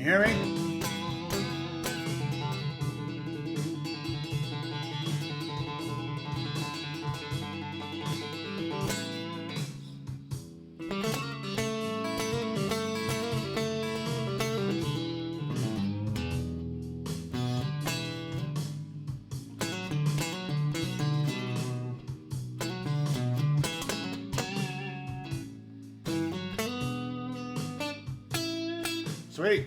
hear me? Sweet.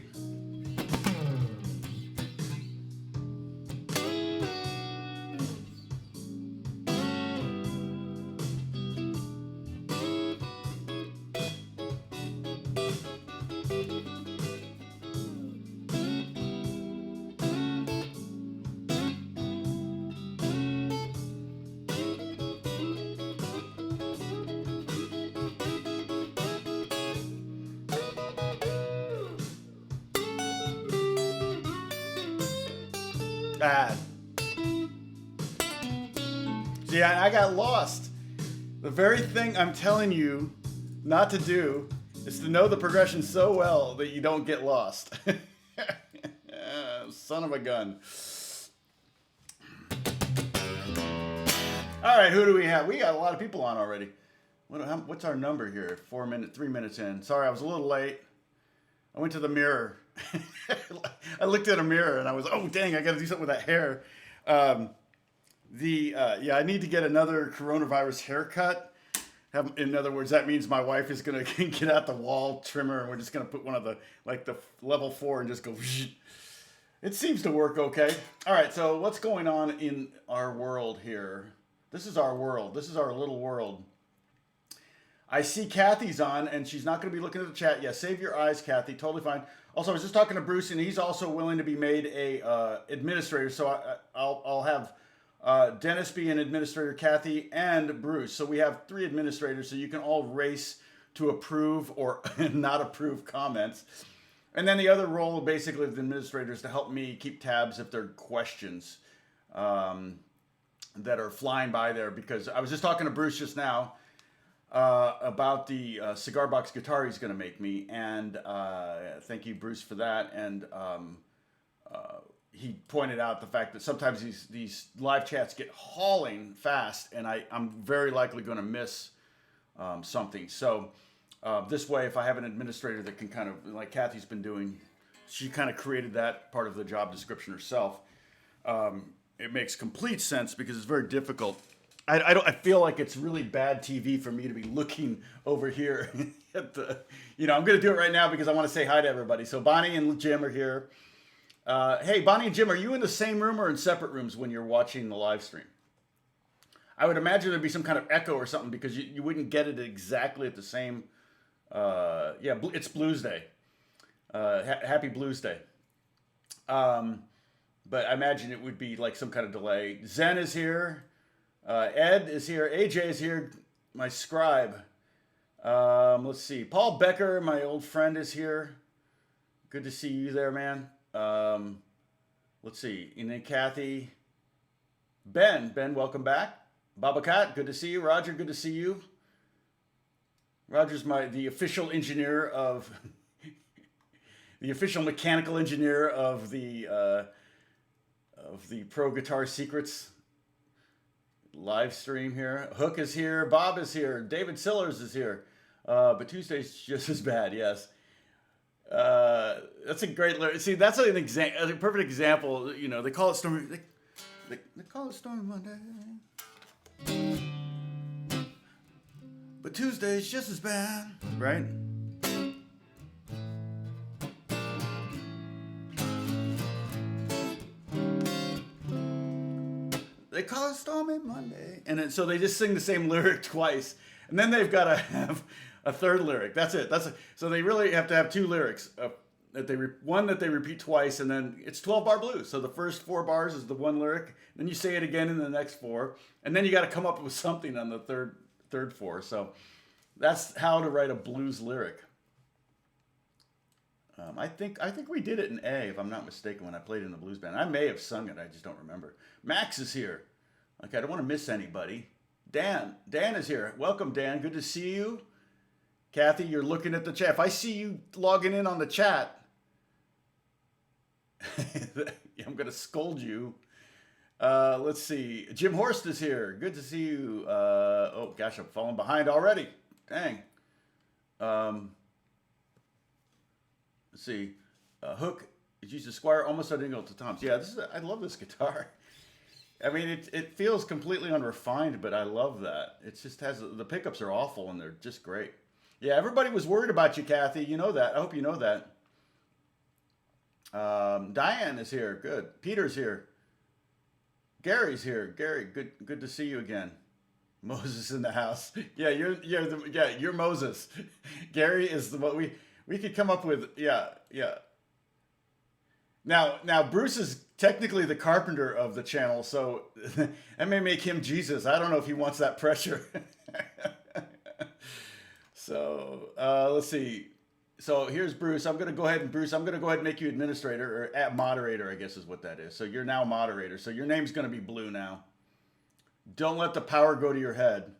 Ah. See, I got lost. The very thing I'm telling you not to do is to know the progression so well that you don't get lost. Son of a gun. All right, who do we have? We got a lot of people on already. What's our number here? 3 minutes in. Sorry, I was a little late. I went to the mirror. I looked at a mirror and I was, oh dang, I got to do something with that hair. Yeah, I need to get another coronavirus haircut. In other words, that means my wife is gonna get out the wall trimmer and we're just gonna put one of the level 4 and just go. It seems to work okay. All right, so what's going on in our world here? This is our world. This is our little world. I see Kathy's on, and she's not going to be looking at the chat. Yeah, save your eyes, Kathy. Totally fine. Also, I was just talking to Bruce, and he's also willing to be made a administrator. So I'll have Dennis be an administrator, Kathy, and Bruce. So we have 3 administrators, so you can all race to approve or not approve comments. And then the other role, basically, of the administrator is to help me keep tabs if there are questions that are flying by there. Because I was just talking to Bruce just now. About the cigar box guitar he's going to make me, and thank you, Bruce, for that. And he pointed out the fact that sometimes these live chats get hauling fast, and I'm very likely going to miss something. So this way, if I have an administrator that can kind of, like Kathy's been doing, she kind of created that part of the job description herself. It makes complete sense because it's very difficult. I feel like it's really bad TV for me to be looking over here at the, I'm going to do it right now because I want to say hi to everybody. So Bonnie and Jim are here. Hey, Bonnie and Jim, are you in the same room or in separate rooms when you're watching the live stream? I would imagine there'd be some kind of echo or something because you wouldn't get it exactly at the same, yeah, it's Blues Day. Happy Blues Day. But I imagine it would be like some kind of delay. Zen is here. Ed is here. AJ is here. My scribe. Let's see. Paul Becker, my old friend, is here. Good to see you there, man. Let's see. And then Kathy. Ben, welcome back. Baba Cat, good to see you. Roger, good to see you. Roger's the official engineer of the official mechanical engineer of the Pro Guitar Secrets live stream here. Hook is here. Bob is here. David Sillers is here. But Tuesday's just as bad. Yes. That's a great lyric. See, that's a perfect example. They call it Stormy. They call it Stormy Monday. But Tuesday's just as bad, right? They call it Stormy Monday. And so they just sing the same lyric twice. And then they've got to have a third lyric. That's it. So they really have to have 2 lyrics. One that they repeat twice, and then it's 12-bar blues. So the first 4 bars is the one lyric. Then you say it again in the next 4. And then you got to come up with something on the third 4. So that's how to write a blues lyric. I think we did it in A, if I'm not mistaken, when I played in the blues band. I may have sung it. I just don't remember. Max is here. Okay, I don't want to miss anybody. Dan is here. Welcome, Dan. Good to see you. Kathy, you're looking at the chat. If I see you logging in on the chat, I'm going to scold you. Let's see. Jim Horst is here. Good to see you. Oh, gosh, I'm falling behind already. Dang. Um, let's see. Hook is used to Squire, almost identical to Tom's. Yeah, I love this guitar. I mean, it feels completely unrefined, but I love that. It just has, the pickups are awful and they're just great. Yeah, everybody was worried about you, Kathy. You know that. I hope you know that. Diane is here. Good. Peter's here. Gary's here. Gary, good to see you again. Moses in the house. Yeah, you're Moses. Gary is the what we could come up with. Yeah, yeah. Now Bruce is technically the carpenter of the channel, so that may make him Jesus. I don't know if he wants that pressure. So let's see. So here's Bruce. I'm gonna go ahead and make you administrator or moderator, I guess is what that is. So you're now moderator. So your name's gonna be Blue now. Don't let the power go to your head.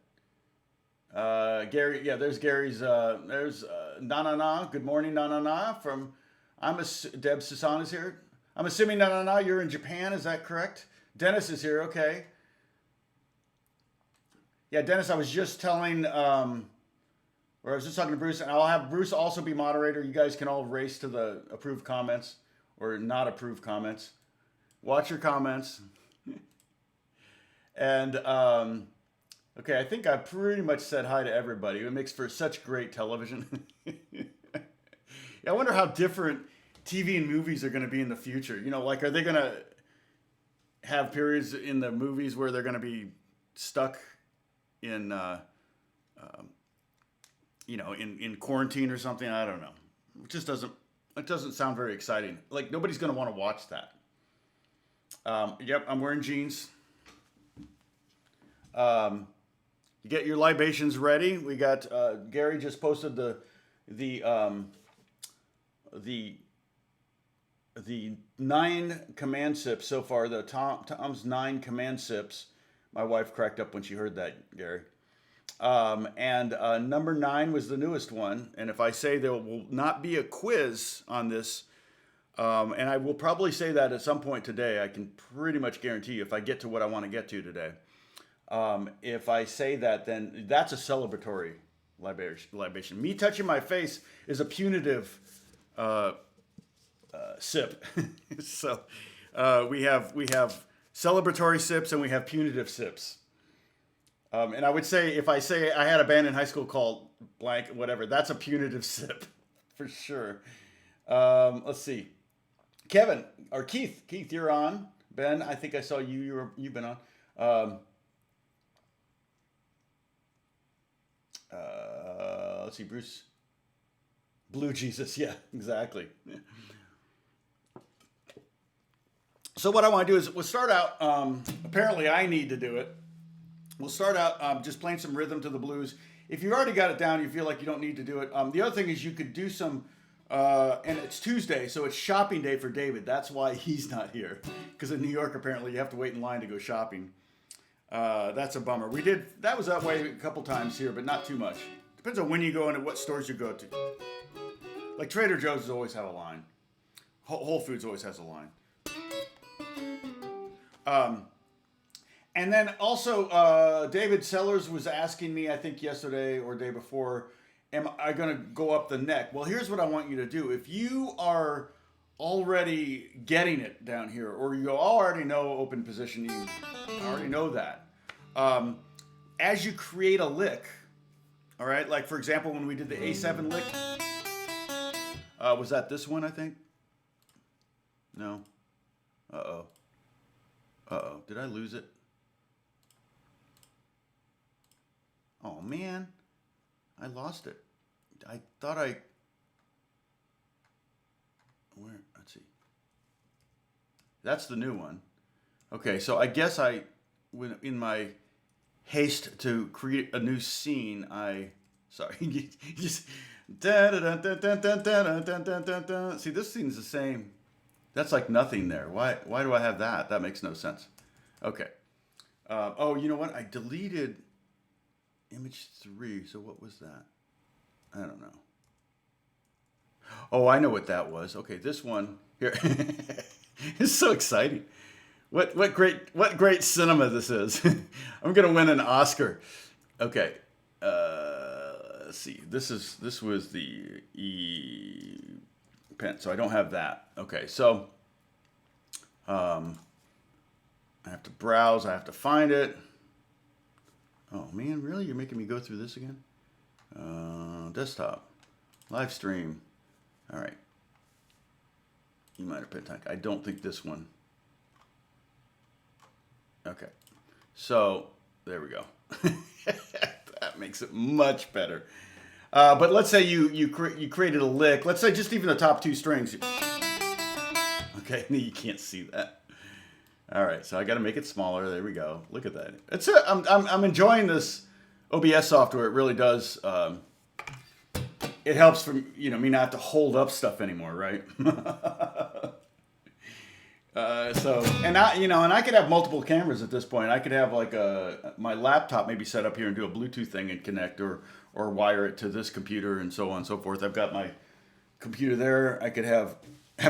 Gary, yeah, there's Gary's. There's Na Na Na. Good morning, Na Na Na. From Deb Susan is here. I'm assuming Na Na Na, you're in Japan. Is that correct? Dennis is here. Okay. Yeah, Dennis, I was just telling. Or I was just talking to Bruce, and I'll have Bruce also be moderator. You guys can all race to the approved comments or not approved comments. Watch your comments. And, okay, I think I pretty much said hi to everybody. It makes for such great television. I wonder how different TV and movies are going to be in the future. You know, like, are they going to have periods in the movies where they're going to be stuck in, you know, in quarantine or something? I don't know. It doesn't sound very exciting. Like, nobody's going to want to watch that. Yep, I'm wearing jeans. You get your libations ready. We got, Gary just posted the 9 command sips so far. The Tom's 9 command sips. My wife cracked up when she heard that, Gary. And number 9 was the newest one. And if I say there will not be a quiz on this, and I will probably say that at some point today, I can pretty much guarantee you if I get to what I want to get to today. If I say that, then that's a celebratory libation. Me touching my face is a punitive sip. So we have celebratory sips and we have punitive sips. And I would say, if I say I had a band in high school called blank, whatever, that's a punitive sip for sure. Let's see. Kevin, or Keith, you're on. Ben, I think I saw you've been on. Let's see, Bruce. Blue Jesus, yeah, exactly. So what I want to do is we'll start out, apparently I need to do it. We'll start out just playing some rhythm to the blues. If you already got it down, you feel like you don't need to do it. The other thing is you could do some, and it's Tuesday, so it's shopping day for David. That's why he's not here. Because in New York, apparently, you have to wait in line to go shopping. That's a bummer. That was that way a couple times here, but not too much. Depends on when you go and what stores you go to. Like Trader Joe's always have a line. Whole Foods always has a line. And then also, David Sellers was asking me, I think yesterday or day before, am I going to go up the neck? Well, here's what I want you to do. If you are already getting it down here, or you already know open position, you already know that. As you create a lick, all right, like for example, when we did the A7 lick, was that this one, I think? No. Uh-oh. Did I lose it? Oh, man. I lost it. I thought let's see. That's the new one. Okay, so I guess in my haste to create a new scene, sorry, just see, this scene's the same. That's like nothing there. Why do I have that? That makes no sense. Okay. Oh, you know what? I deleted image 3. So what was that? I don't know. Oh, I know what that was. Okay, this one here. It's so exciting. What great cinema this is. I'm gonna win an Oscar. Okay. Let's see. This was the E pen, so I don't have that. Okay, so I have to browse. I have to find it. Oh man, really? You're making me go through this again? Desktop, live stream. All right. You might have put. I don't think this one. Okay, so there we go. That makes it much better. But let's say you created a lick. Let's say just even the top two strings. Okay, you can't see that. All right, so I got to make it smaller. There we go. Look at that. I'm enjoying this OBS software. It really does. It helps from me not have to hold up stuff anymore, right? And I could have multiple cameras at this point. I could have like my laptop maybe set up here and do a Bluetooth thing and connect or wire it to this computer and so on and so forth. I've got my computer there. I could have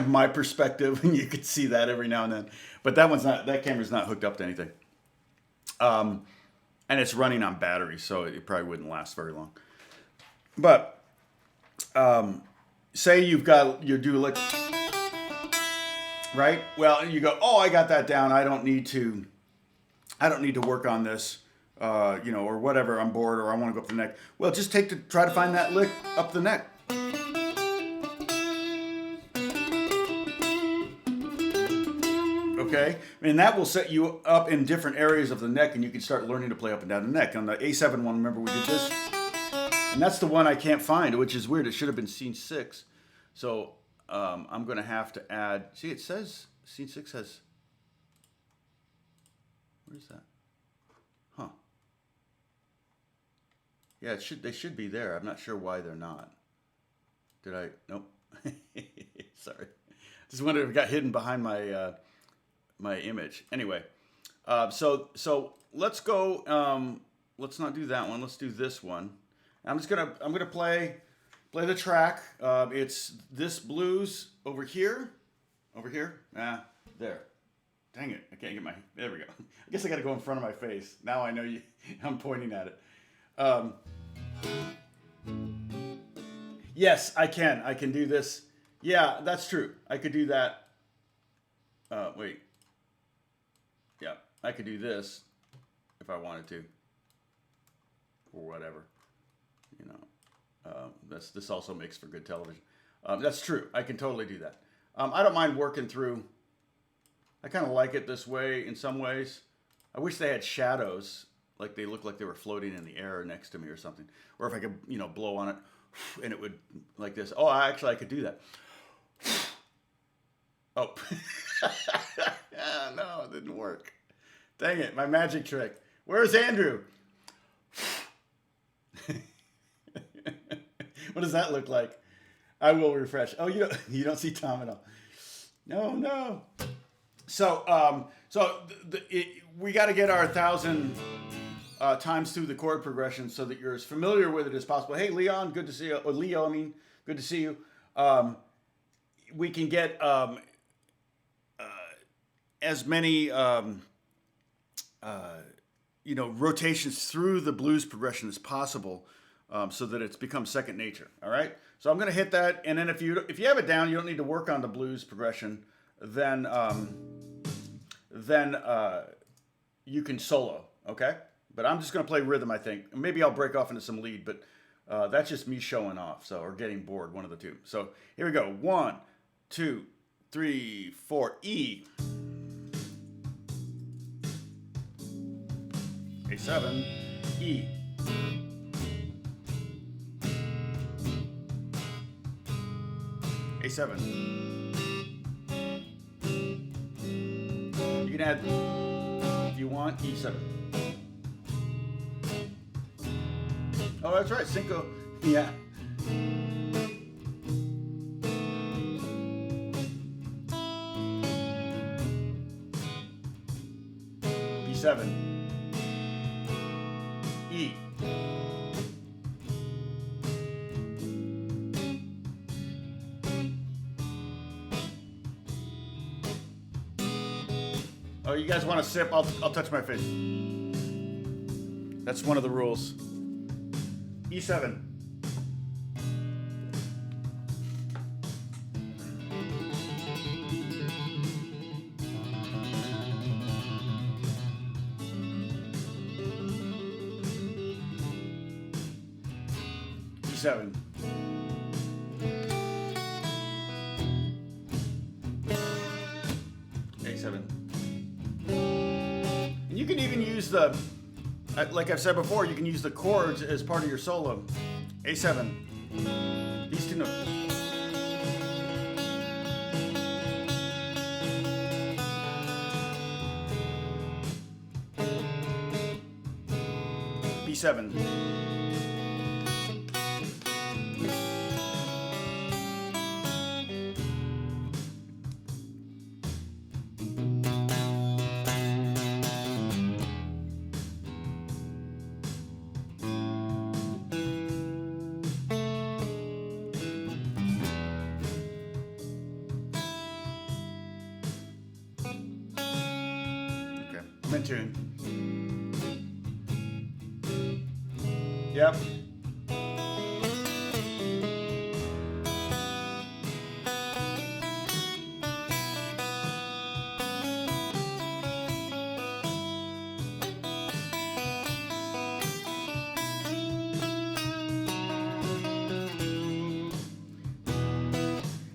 my perspective and you could see that every now and then. But that camera's not hooked up to anything. And it's running on battery, so it probably wouldn't last very long. But say you do like, right? Well, you go, oh, I got that down. I don't need to work on this, or whatever. I'm bored or I want to go up the neck. Well, just try to find that lick up the neck. Okay, and that will set you up in different areas of the neck, and you can start learning to play up and down the neck. On the A7 one, remember we did this, and that's the one I can't find, which is weird. It should have been scene 6, so I'm going to have to add. See, it says scene 6 has. Where's that? Huh? Yeah, they should be there. I'm not sure why they're not. Did I? Nope. Sorry. Just wondered if it got hidden behind my. My image. Anyway, so let's go. Let's not do that one. Let's do this one. I'm gonna play the track. It's this blues over here. There. Dang it! I can't get my. There we go. I guess I got to go in front of my face. Now I know you. I'm pointing at it. Yes, I can. I can do this. Yeah, that's true. I could do that. Wait. Yeah, I could do this if I wanted to, or whatever. This also makes for good television. That's true. I can totally do that. I don't mind working through. I kind of like it this way in some ways. I wish they had shadows, like they look like they were floating in the air next to me or something. Or if I could, blow on it, and it would like this. Oh, I could do that. Oh. No, it didn't work. Dang it, my magic trick. Where's Andrew? What does that look like? I will refresh. Oh, you don't see Tom at all. No. So we got to get our 1,000 times through the chord progression so that you're as familiar with it as possible. Hey, Leon, good to see you. Or Leo, good to see you. We can get as many rotations through the blues progression as possible, so that it's become second nature. All right, so I'm going to hit that, and then if you have it down, you don't need to work on the blues progression. Then you can solo. Okay, but I'm just going to play rhythm. I think maybe I'll break off into some lead, but that's just me showing off, or getting bored, one of the two. So here we go. 1, 2, 3, 4. E. A7, E. A7. You can add, if you want, E7. Oh, that's right, Cinco. Yeah. B7. E. Oh, you guys want to sip? I'll touch my face. That's one of the rules. E7. E7. A7. And you can even use the, like I've said before, you can use the chords as part of your solo. A7. These two notes. B7. I'm in tune. Yep.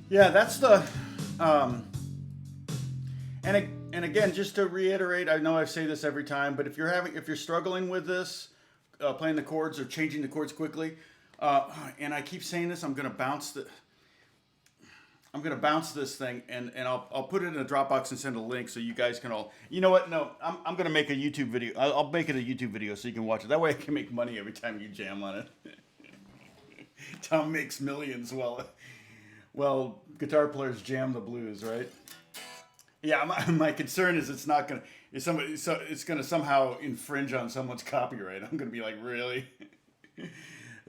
Yeah, that's the and again, just to reiterate, I know I say this every time, but if you're struggling with this, playing the chords or changing the chords quickly, and I keep saying this, I'm gonna bounce this thing, and I'll put it in a Dropbox and send a link so you guys can all. You know what? No, I'm gonna make a YouTube video. I'll make it a YouTube video so you can watch it. That way I can make money every time you jam on it. Tom makes millions well, guitar players jam the blues, right? Yeah, my concern is it's gonna somehow infringe on someone's copyright. I'm gonna be like, really? It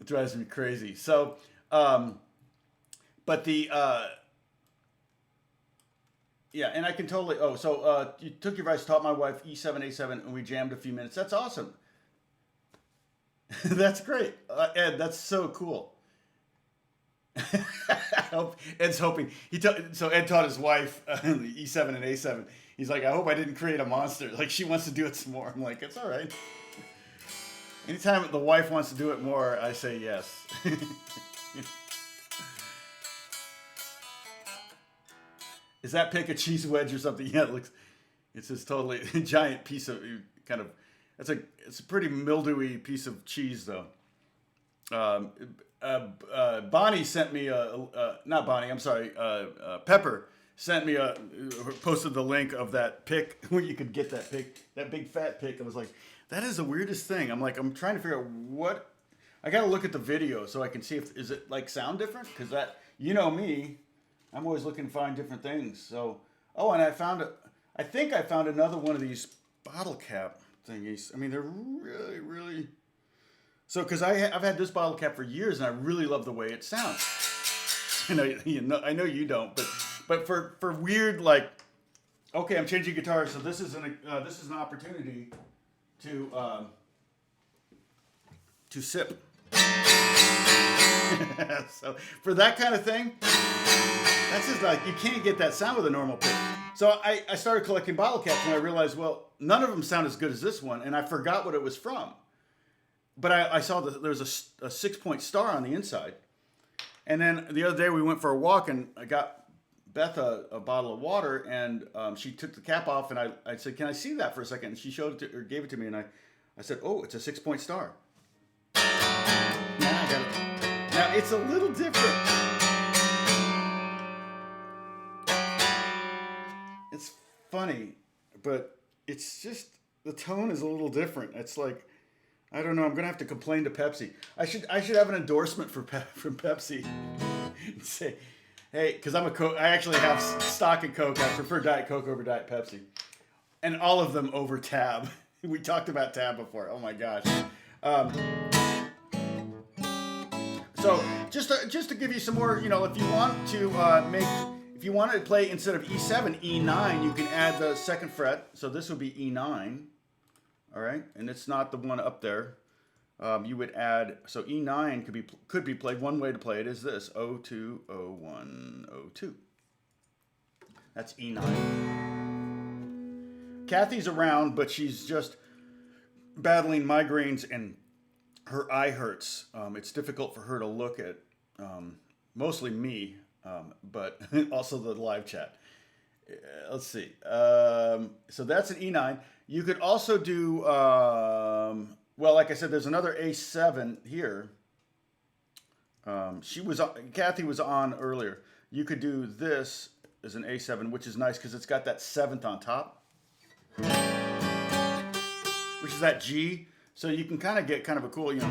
drives me crazy. So, but the yeah, and I can totally. Oh, so you took your advice, taught my wife E7, A7, and we jammed a few minutes. That's awesome. That's great, Ed. That's so cool. Ed's hoping so Ed taught his wife the E7 and A7. He's like, I hope I didn't create a monster. Like, she wants to do it some more. I'm like, it's all right. Anytime the wife wants to do it more, I say yes. Is that pick a cheese wedge or something? Yeah, it's this totally giant piece of kind of. It's a pretty mildewy piece of cheese though. Bonnie sent me not Bonnie, I'm sorry, Pepper sent me posted the link of that pick where you could get that pick, that big fat pick. I was like, that is the weirdest thing. I'm trying to figure out what, I got to look at the video so I can see is it like sound different? Because that, you know me, I'm always looking to find different things. So, and I think I found another one of these bottle cap thingies. I mean, they're really, really. So, because I've had this bottle cap for years, and I really love the way it sounds. I know you don't, but for weird, like, okay, I'm changing guitars, so this is an opportunity to sip. So for that kind of thing, that's just like, you can't get that sound with a normal pick. So I started collecting bottle caps, and I realized, well, none of them sound as good as this one, and I forgot what it was from. But I saw that there was a 6-point star on the inside. And then the other day we went for a walk, and I got Beth a bottle of water, and she took the cap off, and I said, can I see that for a second? And she showed it or gave it to me, and I said, oh, it's a 6-point star. Now I got it. Now it's a little different. It's funny, but it's just, the tone is a little different. It's like, I don't know. I'm gonna have to complain to Pepsi. I should have an endorsement from Pepsi. And say, hey, because I'm a Coke. I actually have stock in Coke. I prefer Diet Coke over Diet Pepsi, and all of them over Tab. We talked about Tab before. Oh my gosh. So just to give you some more, if you want to you want to play instead of E7, E9, you can add the second fret. So this would be E9, all right? And it's not the one up there. You would add, so E9 could be played. One way to play it is this, O2, O1, O2. That's E9. Kathy's around, but she's just battling migraines and her eye hurts. It's difficult for her to look at, mostly me, but also the live chat. Let's see. So that's an E9. You could also do, well, like I said, there's another A7 here. Kathy was on earlier. You could do this as an A7, which is nice because it's got that 7th on top, which is that G. So you can kind of get kind of a cool, you know,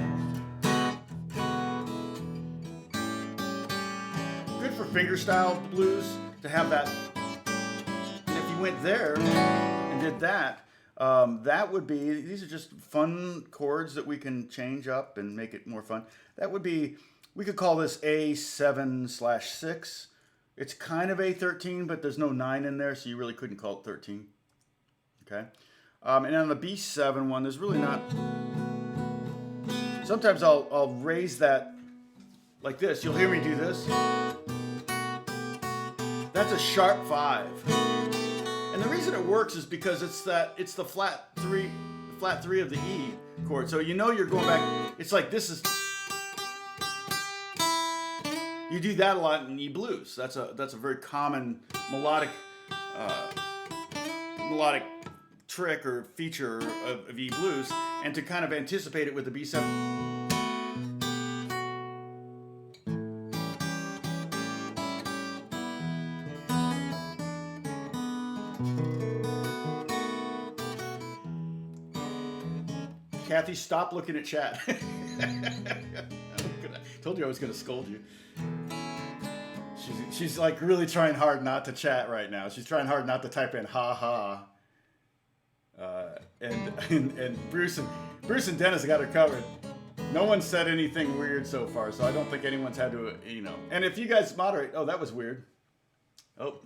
good for fingerstyle blues to have that. And if you went there and did that, that would be, these are just fun chords that we can change up and make it more fun. That would be, we could call this A7/6. It's kind of A13, but there's no 9 in there, so you really couldn't call it 13. Okay? And on the B7 one, there's really not, sometimes I'll raise that like this. You'll hear me do this. That's a sharp 5. And the reason it works is because it's the flat 3 of the E chord. So you know you're going back, it's like this is, you do that a lot in E blues. That's a very common melodic trick or feature of E blues, and to kind of anticipate it with the B7. Kathy, stop looking at chat. Told you I was going to scold you. She's like really trying hard not to chat right now. She's trying hard not to type in ha ha. And Bruce and Dennis got her covered. No one said anything weird so far, so I don't think anyone's had to, you know. And if you guys moderate, oh, that was weird. Oh.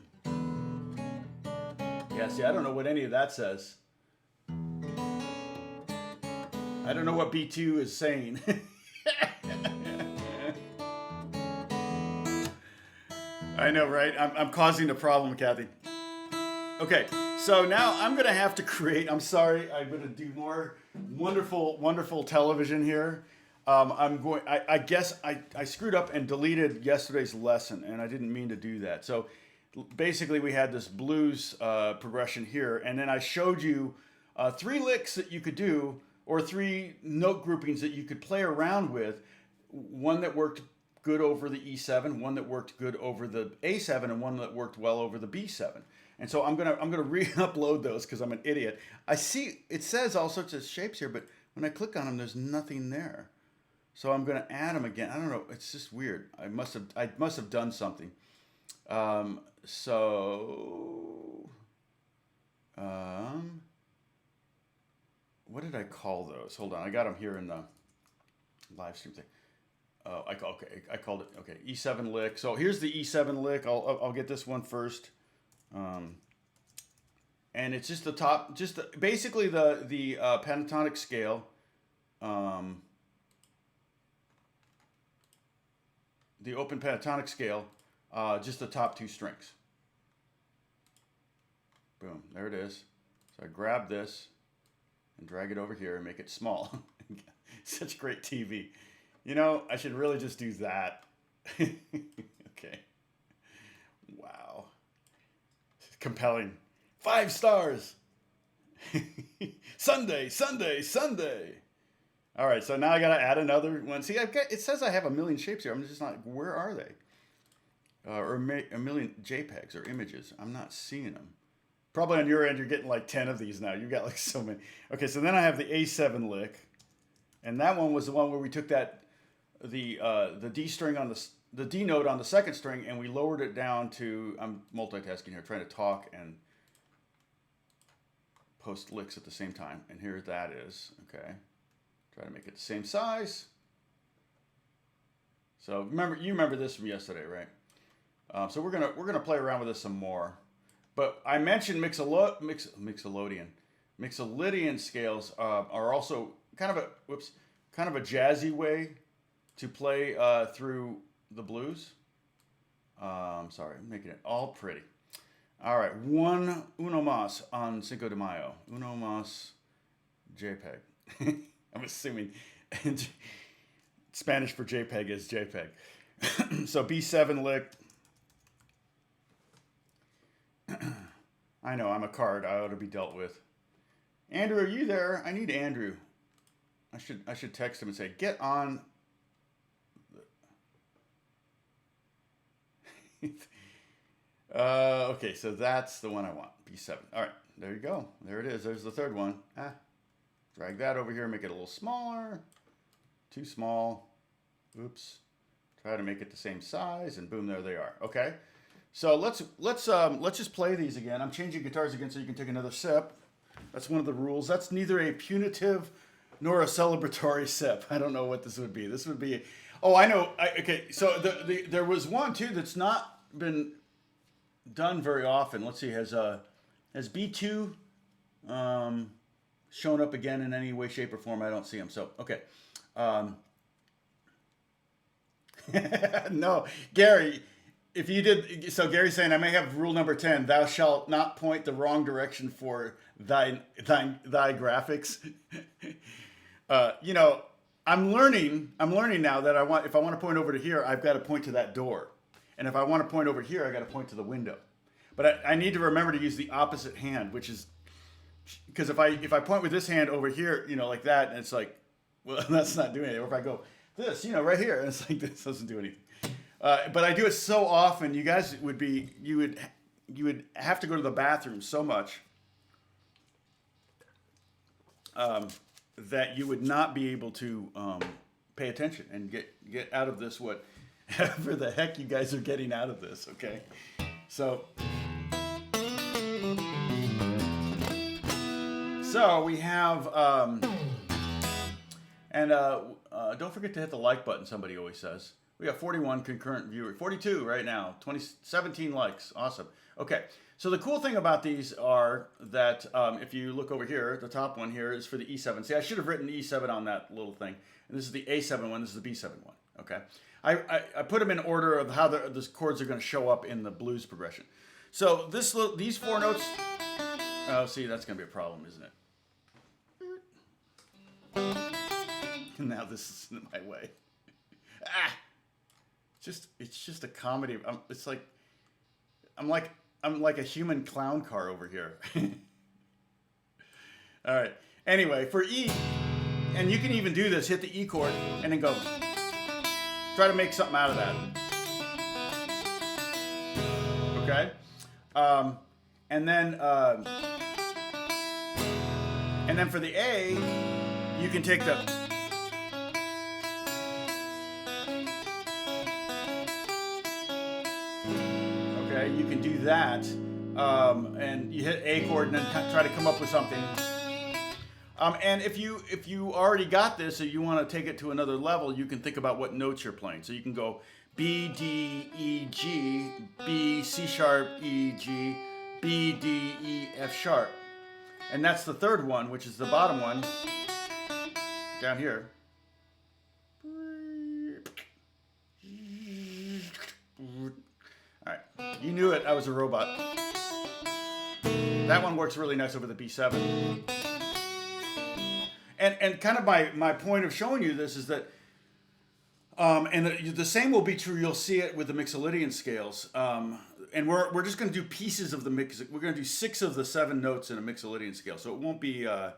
Yeah, see, I don't know what any of that says. I don't know what B2 is saying. I know, right? I'm causing a problem, Kathy. Okay, so now I'm going to have to create, I'm sorry, I'm going to do more wonderful television here. I guess I screwed up and deleted yesterday's lesson, and I didn't mean to do that. So basically we had this blues progression here, and then I showed you 3 licks that you could do, or 3 note groupings that you could play around with. One that worked good over the E7, one that worked good over the A7, and one that worked well over the B7. And so I'm gonna re-upload those because I'm an idiot. I see it says all sorts of shapes here, but when I click on them, there's nothing there. So I'm gonna add them again. I don't know. It's just weird. I must have done something. What did I call those? Hold on. I got them here in the live stream thing. Oh, I called it, okay, E7 lick. So here's the E7 lick. I'll get this one first. And it's just the top, basically the pentatonic scale. The open pentatonic scale, just the top 2 strings. Boom, there it is. So I grab this and drag it over here and make it small. Such great TV. You know, I should really just do that. Okay. Wow. Compelling. 5 stars. Sunday. All right, so now I got to add another one. See, it says I have a million shapes here. I'm just not, where are they? Or a million JPEGs or images. I'm not seeing them. Probably on your end, you're getting like 10 of these now. You've got like so many. Okay, so then I have the A7 lick. And that one was the one where we took that, the D string on the D note on the 2nd string, and we lowered it down to, I'm multitasking here, trying to talk and post licks at the same time. And here that is, okay. Try to make it the same size. So you remember this from yesterday, right? So we're gonna play around with this some more. But I mentioned Mixolydian scales are also kind of a jazzy way to play through the blues. Sorry, I'm making it all pretty. All right, uno más on Cinco de Mayo. Uno más JPEG. I'm assuming Spanish for JPEG is JPEG. So B7 lick. I know, I'm a card. I ought to be dealt with. Andrew, are you there? I need Andrew. I should text him and say, get on. Okay, so that's the one I want. B7. All right, there you go. There it is. There's the third one. Drag that over here, make it a little smaller. Too small. Oops. Try to make it the same size, and boom, there they are. Okay. So let's just play these again. I'm changing guitars again so you can take another sip. That's one of the rules. That's neither a punitive nor a celebratory sip. I don't know what this would be. This would be, oh, I know. Okay, so there was one too that's not been done very often. Let's see, has B2 shown up again in any way, shape, or form? I don't see him. So okay. No, Gary. If you did, so Gary's saying, I may have rule number 10, thou shalt not point the wrong direction for thy graphics. You know, I'm learning now that if I want to point over to here, I've got to point to that door. And if I want to point over here, I got to point to the window. But I need to remember to use the opposite hand, which is, because if I point with this hand over here, you know, like that, and it's like, well, that's not doing it. Or if I go this, you know, right here, and it's like, this doesn't do anything. But I do it so often, you guys you would have to go to the bathroom so much that you would not be able to pay attention and get out of this whatever the heck you guys are getting out of this. Okay, so we have don't forget to hit the like button. Somebody always says. We got 41 concurrent viewers, 42 right now, 17 likes. Awesome. Okay, so the cool thing about these are that if you look over here, the top one here is for the E7. See, I should have written E7 on that little thing. And this is the A7 one, this is the B7 one, okay? I put them in order of how the chords are going to show up in the blues progression. So these four notes, oh, see, that's going to be a problem, isn't it? Now this is in my way. It's just a comedy. It's like I'm like a human clown car over here. All right. Anyway, for E, and you can even do this. Hit the E chord and then go. Try to make something out of that. Okay. And then for the A, you can take the. You can do that, and you hit A chord and then try to come up with something. And if you already got this, or you want to take it to another level, you can think about what notes you're playing. So you can go B, D, E, G, B, C sharp, E, G, B, D, E, F sharp. And that's the third one, which is the bottom one, down here. All right, you knew it, I was a robot. That one works really nice over the B7. And kind of my point of showing you this is that, and the same will be true, you'll see it with the Mixolydian scales. And we're just going to do pieces of the mix. We're going to do 6 of the 7 notes in a Mixolydian scale. So it won't be a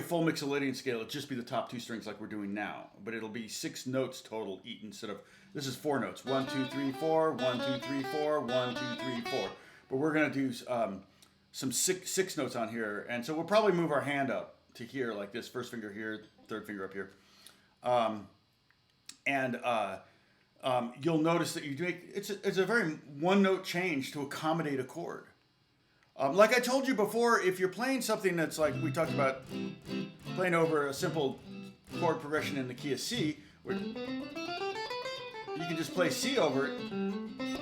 full Mixolydian scale. It'll just be the top 2 strings like we're doing now. But it'll be 6 notes total instead of, this is 4 notes. 1, 2, 3, 4, 1, 2, 3, 4, 1, 2, 3, 4. But we're going to do some 6 notes on here. And so we'll probably move our hand up to here like this. First finger here, third finger up here. You'll notice that you make it's a very one-note change to accommodate a chord. Like I told you before, if you're playing something that's like we talked about, playing over a simple chord progression in the key of C, you can just play C over it.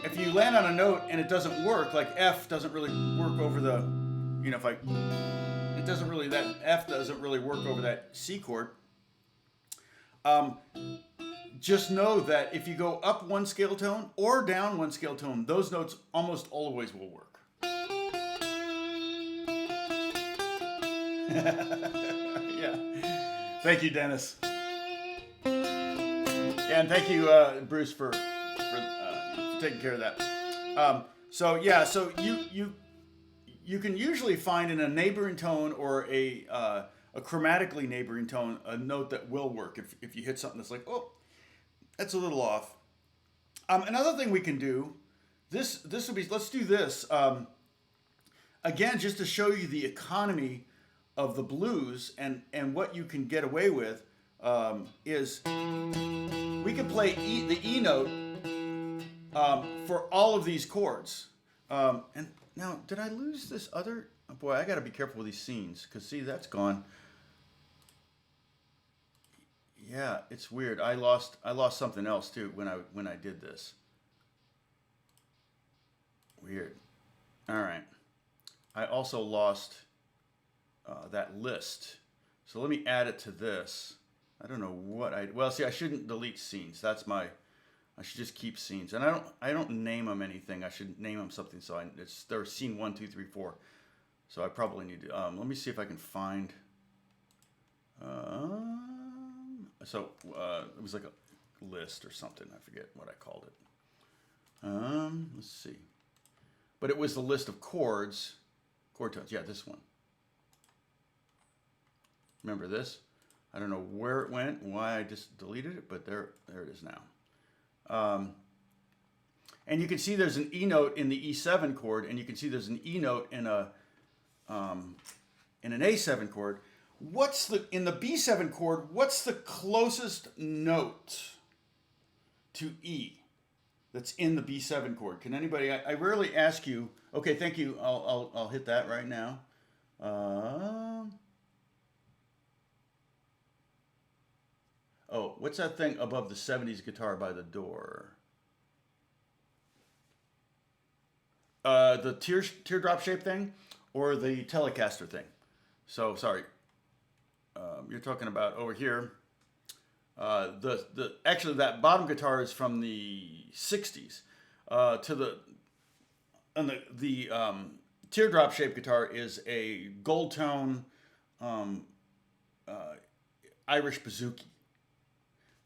If you land on a note and it doesn't work, like F doesn't really work over the, you know, if I, it doesn't really, that F doesn't really work over that C chord. Just know that if you go up one scale tone or down one scale tone, those notes almost always will work. Yeah. Thank you, Dennis. And thank you, Bruce, for taking care of that. So yeah, so you can usually find in a neighboring tone or a chromatically neighboring tone a note that will work if you hit something that's like, oh, that's a little off. Another thing we can do, this would be, let's do this. Again, just to show you the economy of the blues and what you can get away with, is we can play the E note for all of these chords. And now, did I lose this other? Oh boy, I got to be careful with these scenes because see, that's gone. Yeah, it's weird. I lost something else too when I did this. Weird. All right. I also lost that list. So let me add it to this. I don't know what well, see, I shouldn't delete scenes. I should just keep scenes. And I don't name them anything. I should name them something. So there's scene 1, 2, 3, 4. So I probably need to, let me see if I can find, it was like a list or something. I forget what I called it. Let's see. But it was the list of chord tones. Yeah, this one. Remember this? I don't know where it went, why I just deleted it, but there it is now. And you can see there's an E note in the E7 chord, and you can see there's an E note in an A7 chord. In the B7 chord, what's the closest note to E that's in the B7 chord? Can anybody, I rarely ask you, okay, thank you, I'll hit that right now. Oh, what's that thing above the 70s guitar by the door? The teardrop shape thing or the Telecaster thing? So, sorry. You're talking about over here. Actually, that bottom guitar is from the 60s. The teardrop shaped guitar is a gold tone Irish bouzouki.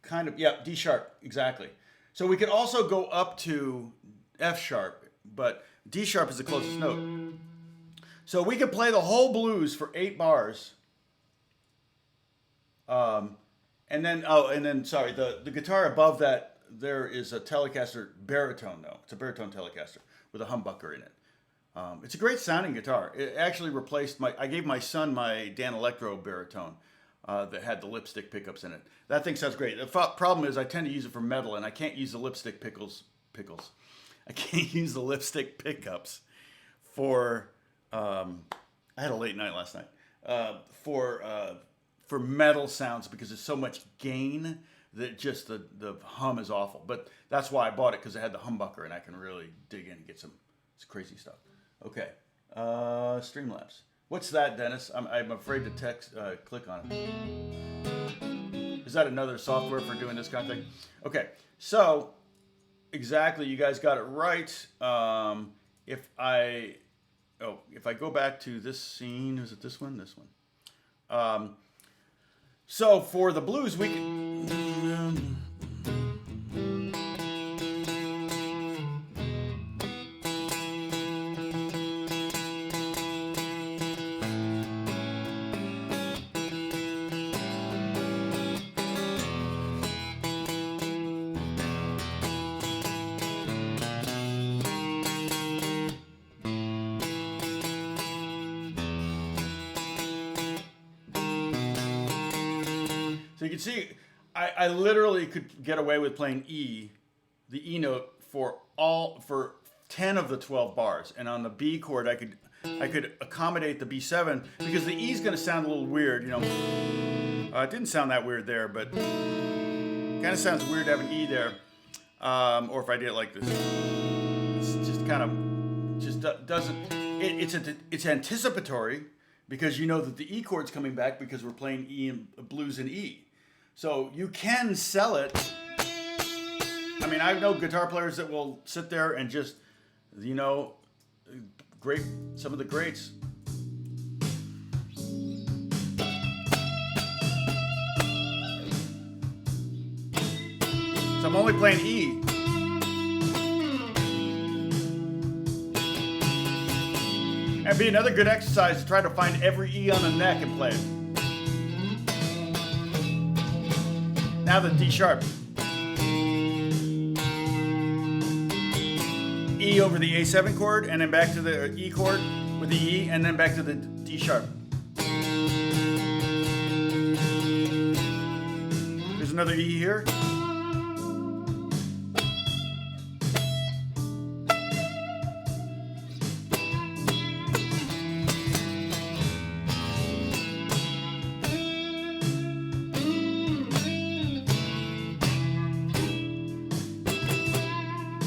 Kind of, yeah, D sharp, exactly. So we could also go up to F sharp, but D sharp is the closest note. So we could play the whole blues for 8 bars. And then, sorry, the guitar above that, there is a Telecaster baritone, though. It's a baritone Telecaster with a humbucker in it. It's a great sounding guitar. It actually replaced I gave my son my Dan Electro baritone. That had the lipstick pickups in it. That thing sounds great. The problem is I tend to use it for metal, and I can't use the lipstick pickles. I can't use the lipstick pickups for. I had a late night last night for metal sounds because there's so much gain that just the hum is awful. But that's why I bought it, because it had the humbucker, and I can really dig in and get some crazy stuff. Okay, Streamlabs. What's that, Dennis? I'm afraid to click on it. Is that another software for doing this kind of thing? Okay, so exactly, you guys got it right. If I go back to this scene, is it this one? This one. So for the blues, we can. So you can see, I literally could get away with playing the E note for 10 of the 12 bars, and on the B chord I could accommodate the B7 because the E is going to sound a little weird, you know. It didn't sound that weird there, but kind of sounds weird to have an E there. or if I did it like this, it's just kind of doesn't. It's anticipatory because you know that the E chord's coming back because we're playing E and blues in E, so you can sell it. I mean, I know guitar players that will sit there and just, some of the greats. So I'm only playing E. It'd be another good exercise to try to find every E on the neck and play it. Now the D sharp. E over the A7 chord, and then back to the E chord with the E, and then back to the D sharp. There's another E here.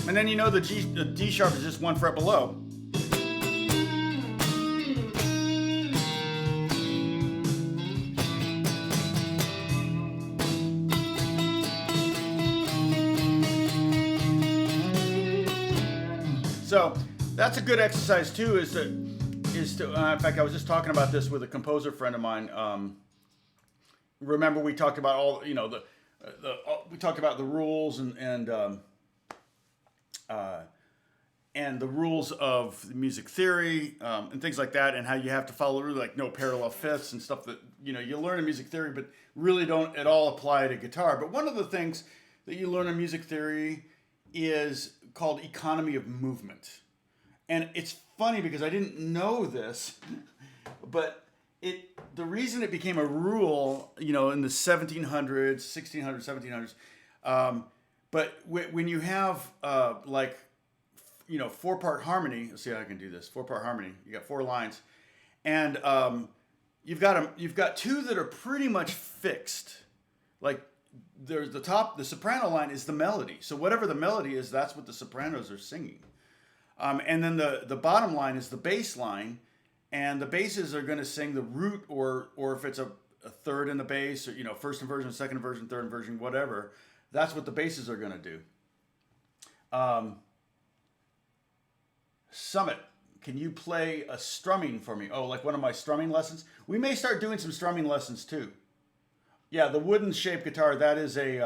And then the D sharp is just 1 fret below. So that's a good exercise too. Is to in fact, I was just talking about this with a composer friend of mine. Remember we talked about all we talked about the rules and the rules of music theory and things like that, and how you have to follow like no parallel fifths and stuff that you learn in music theory, but really don't at all apply to guitar. But one of the things that you learn in music theory is called economy of movement, and it's funny because I didn't know this, but the reason it became a rule, in the 1700s, 1600s, 1700s. But when you have 4-part harmony, let's see how I can do this. 4-part harmony. You got 4 lines, and you've got 2 that are pretty much fixed. Like there's the soprano line is the melody. So whatever the melody is, that's what the sopranos are singing. And then the bottom line is the bass line, and the basses are going to sing the root, or if it's a third in the bass, or first inversion, second inversion, third inversion, whatever. That's what the basses are going to do. Summit, can you play a strumming for me? Oh, like one of my strumming lessons? We may start doing some strumming lessons too. Yeah, the wooden shaped guitar, that is it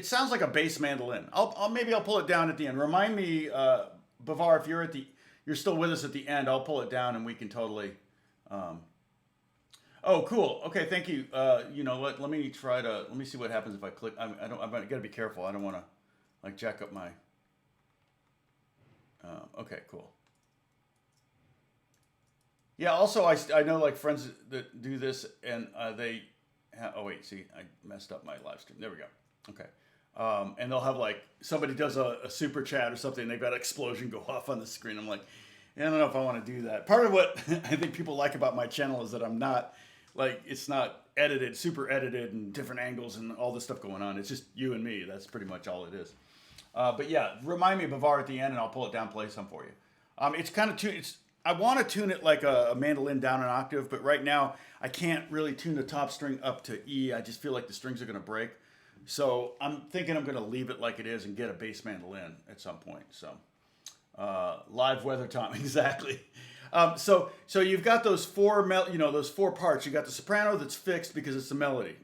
sounds like a bass mandolin. Maybe I'll pull it down at the end. Remind me, Bavar, if you're still with us at the end, I'll pull it down and we can totally, oh, cool. Okay, thank you. Let me see what happens if I click. I'm gotta be careful. I don't want to jack up my. Okay, cool. Yeah. Also, I know friends that do this, and they. Oh wait, see, I messed up my live stream. There we go. Okay. And they'll have somebody does a super chat or something, and they've got an explosion go off on the screen. I'm like, I don't know if I want to do that. Part of what I think people like about my channel is that I'm not. It's not edited, super edited, and different angles and all this stuff going on. It's just you and me. That's pretty much all it is. But yeah, remind me of Bavar at the end, and I'll pull it down, play some for you. It's kind of I want to tune it like a mandolin down an octave, but right now I can't really tune the top string up to E. I just feel like the strings are going to break. So I'm thinking I'm going to leave it like it is and get a bass mandolin at some point. So live weather time, exactly. So you've got those those 4 parts. You got the soprano that's fixed because it's the melody,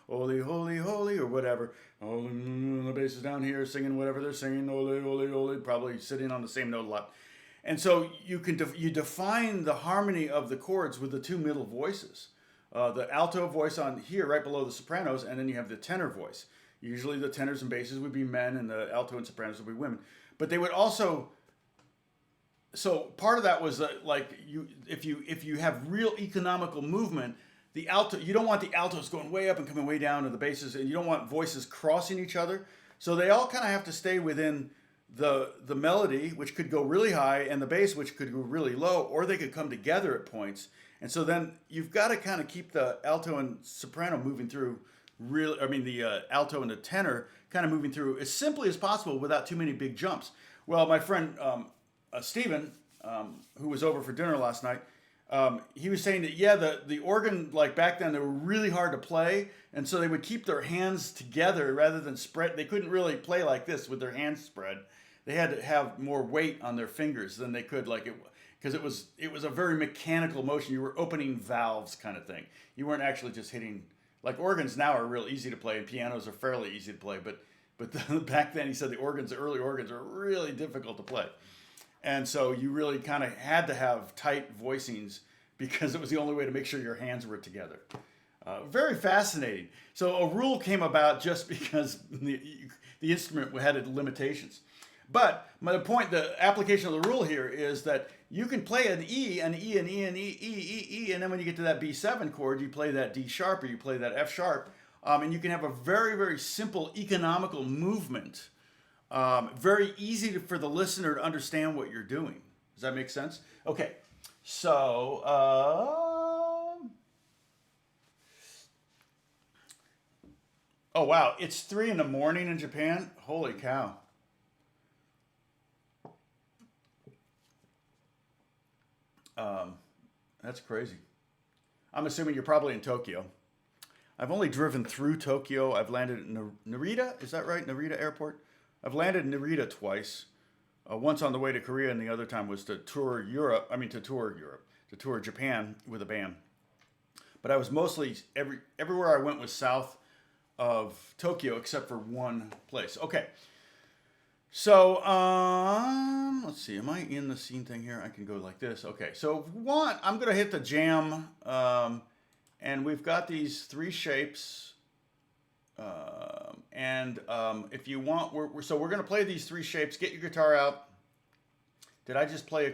holy, holy, holy, or whatever. Oh, the bass is down here singing whatever they're singing, holy, holy, holy, probably sitting on the same note a lot. And so you define the harmony of the chords with the 2 middle voices. The alto voice on here, right below the sopranos, and then you have the tenor voice. Usually the tenors and basses would be men, and the alto and sopranos would be women. But they would also. So part of that was if you have real economical movement, the alto, you don't want the altos going way up and coming way down to the basses, and you don't want voices crossing each other. So they all kind of have to stay within the melody, which could go really high, and the bass, which could go really low, or they could come together at points. And so then you've got to kind of keep the alto and soprano moving through really, I mean, the alto and the tenor kind of moving through as simply as possible without too many big jumps. Well, my friend Stephen, who was over for dinner last night, he was saying that, yeah, the organ, like back then, they were really hard to play. And so they would keep their hands together rather than spread. They couldn't really play like this with their hands spread. They had to have more weight on their fingers than they could, like it, because it was a very mechanical motion. You were opening valves kind of thing. You weren't actually just hitting, like organs now are real easy to play and pianos are fairly easy to play. But back then he said the early organs are really difficult to play. And so you really kind of had to have tight voicings because it was the only way to make sure your hands were together. Very fascinating. So a rule came about just because the instrument had limitations. But the application of the rule here is that you can play an E, an E, an E, an E, E, and then when you get to that B7 chord, you play that D sharp or you play that F sharp, and you can have a very, very simple economical movement. Very easy for the listener to understand what you're doing. Does that make sense? Okay, so oh wow, it's 3 a.m. in Japan. Holy cow! That's crazy. I'm assuming you're probably in Tokyo. I've only driven through Tokyo. I've landed at Narita. Is that right? Narita Airport. I've landed in Narita twice. Once on the way to Korea, and the other time was to tour Europe. To tour Japan with a band. But I was mostly everywhere I went was south of Tokyo, except for one place. Okay. So let's see. Am I in the scene thing here? I can go like this. Okay. So I'm gonna hit the jam, and we've got these 3 shapes. If you want, we're going to play these 3 shapes. Get your guitar out. Did I just play the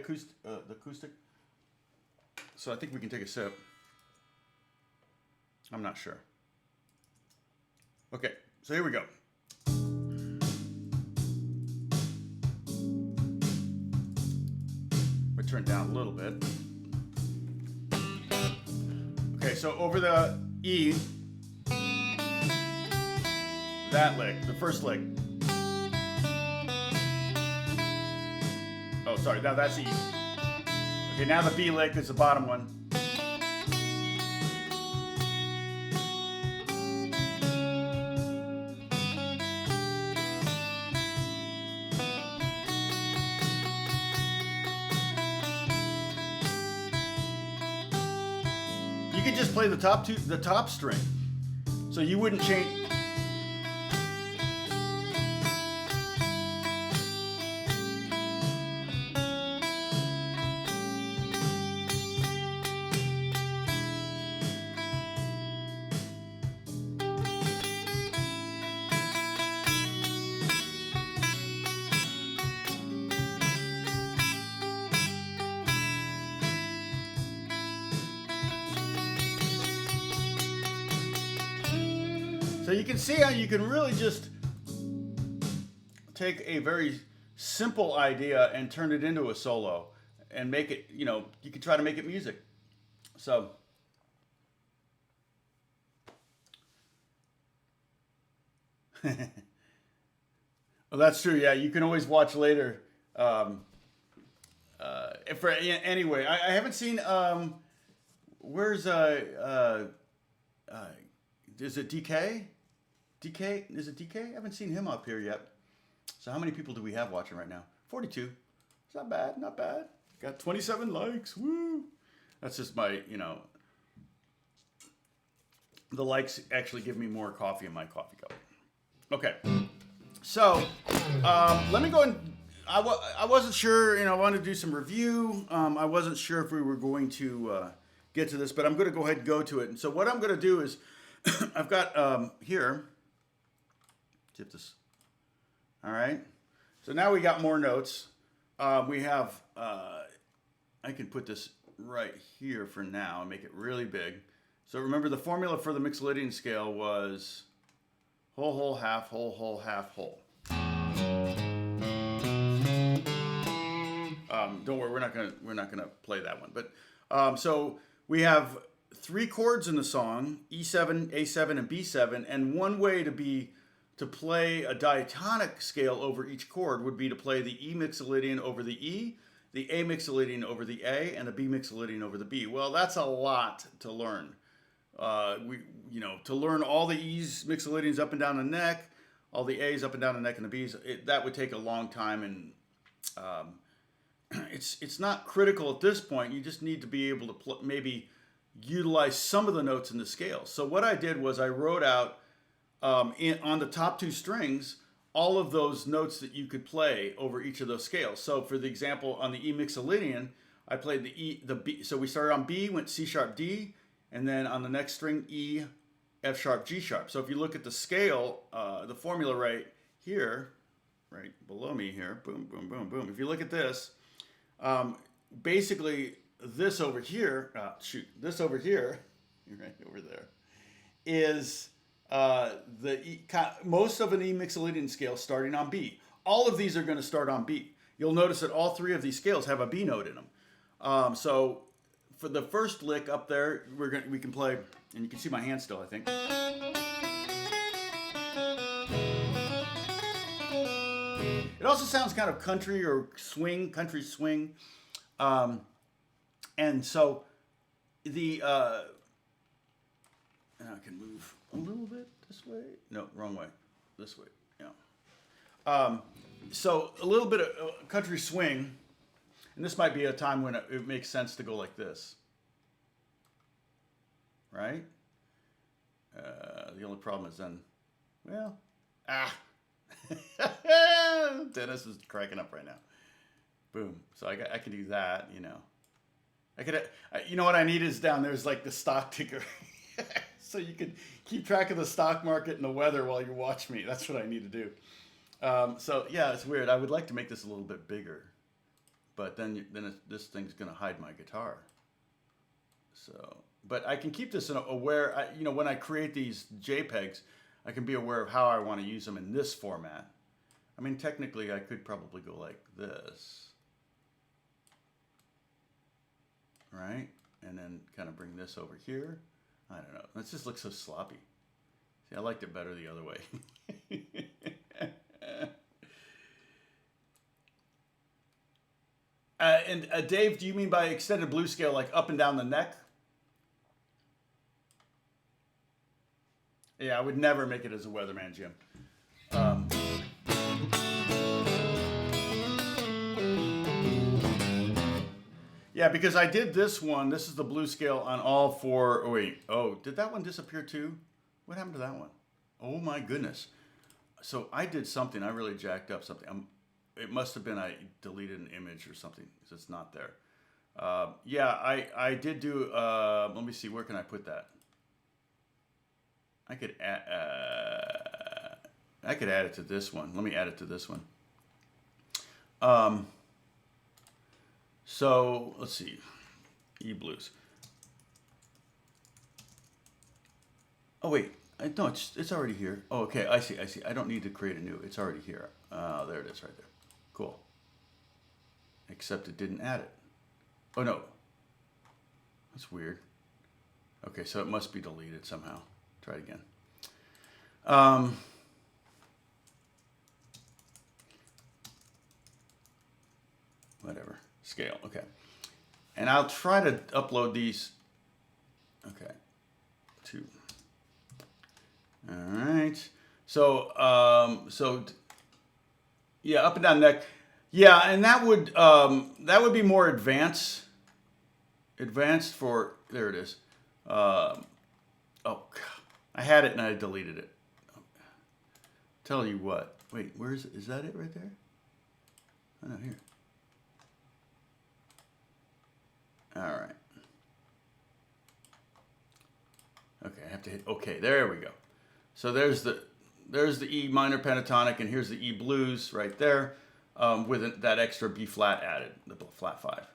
acoustic? So I think we can take a sip. I'm not sure. Okay, so here we go. We turn down a little bit. Okay, so over the E, that lick, the first lick. Oh, sorry, now that's E. Okay, now the B lick is the bottom one. You could just play the top string. So you wouldn't change. So you can see how you can really just take a very simple idea and turn it into a solo and make it, you can try to make it music. So well, that's true. Yeah, you can always watch later. Anyway, I haven't seen. Where's is it DK? DK, is it DK? I haven't seen him up here yet. So how many people do we have watching right now? 42. It's not bad, not bad. Got 27 likes, woo. That's just my, the likes actually give me more coffee in my coffee cup. Okay, so let me go and, I wasn't sure, I wanted to do some review. I wasn't sure if we were going to get to this, but I'm gonna go ahead and go to it. And so what I'm gonna do is, I've got here, tip this, all right. So now we got more notes. We have, I can put this right here for now and make it really big. So remember the formula for the Mixolydian scale was whole, whole, half, whole, whole, half, whole. Don't worry, we're not gonna play that one. But so we have 3 chords in the song: E7, A7, and B7. And one way to play a diatonic scale over each chord would be to play the E Mixolydian over the E, the A Mixolydian over the A, and the B Mixolydian over the B. Well, that's a lot to learn. To learn all the E's Mixolydians up and down the neck, all the A's up and down the neck, and the B's, that would take a long time, and it's not critical at this point. You just need to be able to maybe utilize some of the notes in the scale. So what I did was I wrote out on the top 2 strings all of those notes that you could play over each of those scales. So for the example, on the E Mixolydian, I played the B. So we started on B, went C sharp, D, and then on the next string, E, F sharp, G sharp. So if you look at the scale, the formula right here, right below me here, boom, boom, boom, boom. If you look at this, basically this over here, this over here, right over there, is most of an E Mixolydian scale starting on B. All of these are going to start on B. You'll notice that all 3 of these scales have a B note in them. So for the first lick up there, we can play, and you can see my hand still, I think. It also sounds kind of country or country swing. And so and I can move a little bit this way. No, wrong way. This way. Yeah. So a little bit of country swing, and this might be a time when it makes sense to go like this. Right? The only problem is then, well, Dennis is cracking up right now. Boom. So I can do that, I could, what I need is down there's like the stock ticker. So you can keep track of the stock market and the weather while you watch me. That's what I need to do. So yeah, it's weird. I would like to make this a little bit bigger, but then this thing's going to hide my guitar. So, but I can keep this aware. When I create these JPEGs, I can be aware of how I want to use them in this format. I mean, technically, I could probably go like this, right? And then kind of bring this over here. I don't know. That just looks so sloppy. See, I liked it better the other way. And Dave, do you mean by extended blues scale like up and down the neck? Yeah, I would never make it as a Weatherman, Jim. Yeah, because I did this one. This is the blues scale on all 4. Oh, wait. Oh, did that one disappear too? What happened to that one? Oh, my goodness. So I did something. I really jacked up something. It must have been I deleted an image or something because it's not there. Yeah, I did do, let me see, where can I put that? I could add it to this one. Let me add it to this one. So let's see, E blues. Oh wait, no, it's already here. Oh, okay, I see. I don't need to create a new. It's already here. There it is, right there. Cool. Except it didn't add it. Oh no, that's weird. Okay, so it must be deleted somehow. Try it again. Whatever. Scale. Okay. And I'll try to upload these. Okay. 2. All right. So, yeah, up and down neck. Yeah, and that would be more advanced. Advanced for, there it is. Oh, God. I had it and I deleted it. Tell you what. Wait, where is it? Is that it right there? Oh, no, here. All right. Okay, I have to hit, okay, there we go. So there's the E minor pentatonic, and here's the E blues right there, with that extra B flat added, the flat 5.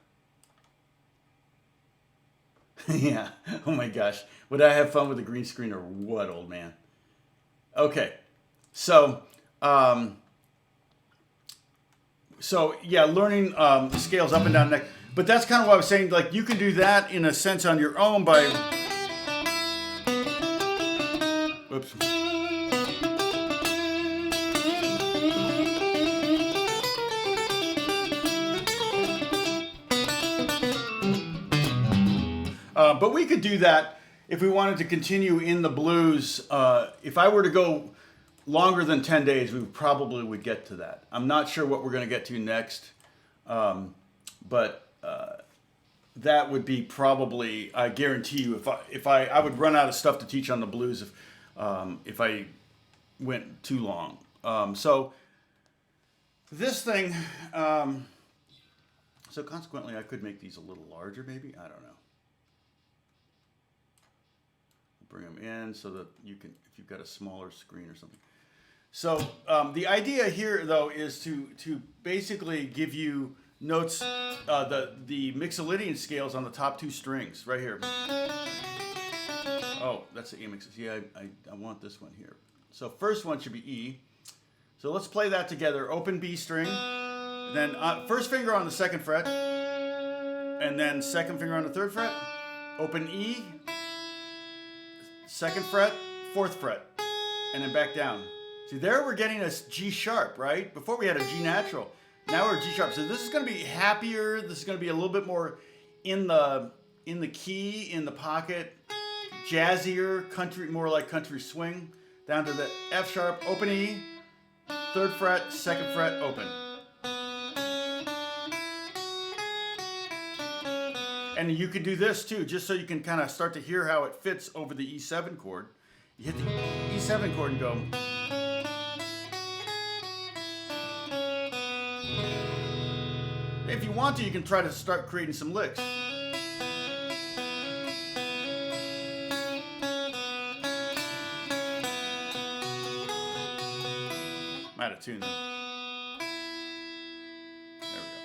Yeah, oh my gosh. Would I have fun with the green screen or what, old man? Okay, so yeah, learning the scales up and down neck. But that's kind of what I was saying. Like, you can do that in a sense on your own by Oops. But we could do that if we wanted to continue in the blues. If I were to go longer than 10 days, we probably would get to that. I'm not sure what we're going to get to next, but that would be probably, I guarantee you, if I would run out of stuff to teach on the blues if I went too long. So this thing, so consequently, I could make these a little larger, maybe. I don't know. Bring them in so that you can, if you've got a smaller screen or something. So the idea here, though, is to basically give you notes, the Mixolydian scales on the top two strings right here. Oh, that's the A mix. Yeah, I want this one here. So first one should be E. So let's play that together. Open B string, then first finger on the second fret, and then second finger on the third fret. Open E, second fret, fourth fret, and then back down. See, there we're getting a G sharp, right? Before we had a G natural. Now we're G sharp. So this is going to be happier. This is going to be a little bit more in the key, in the pocket, jazzier, country, more like country swing. Down to the F sharp, open E, third fret, second fret, open. And you could do this too, just so you can kind of start to hear how it fits over the E7 chord. You hit the E7 chord and go. If you want to, you can try to start creating some licks. I'm out of tune though. There we go.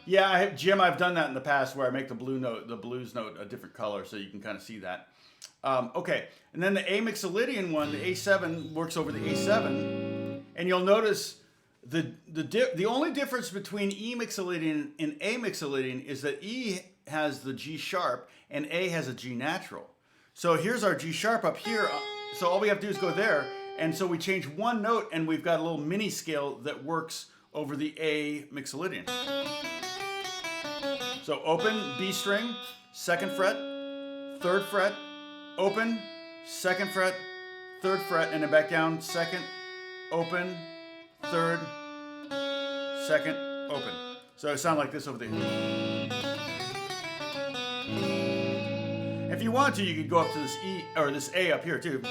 Yeah, Jim, I've done that in the past where I make the blues note a different color so you can kind of see that. Okay, and then the A Mixolydian one, the A7 works over the A7, and you'll notice the only difference between E Mixolydian and A Mixolydian is that E has the G sharp and A has a G natural. So here's our G sharp up here. So all we have to do is go there, and so we change one note, and we've got a little mini scale that works over the A Mixolydian. So open B string, second fret, third fret, open, second fret, third fret, and then back down, second, open, third, second, open. So it sounds like this over there. If you want to, you could go up to this E or this A up here too.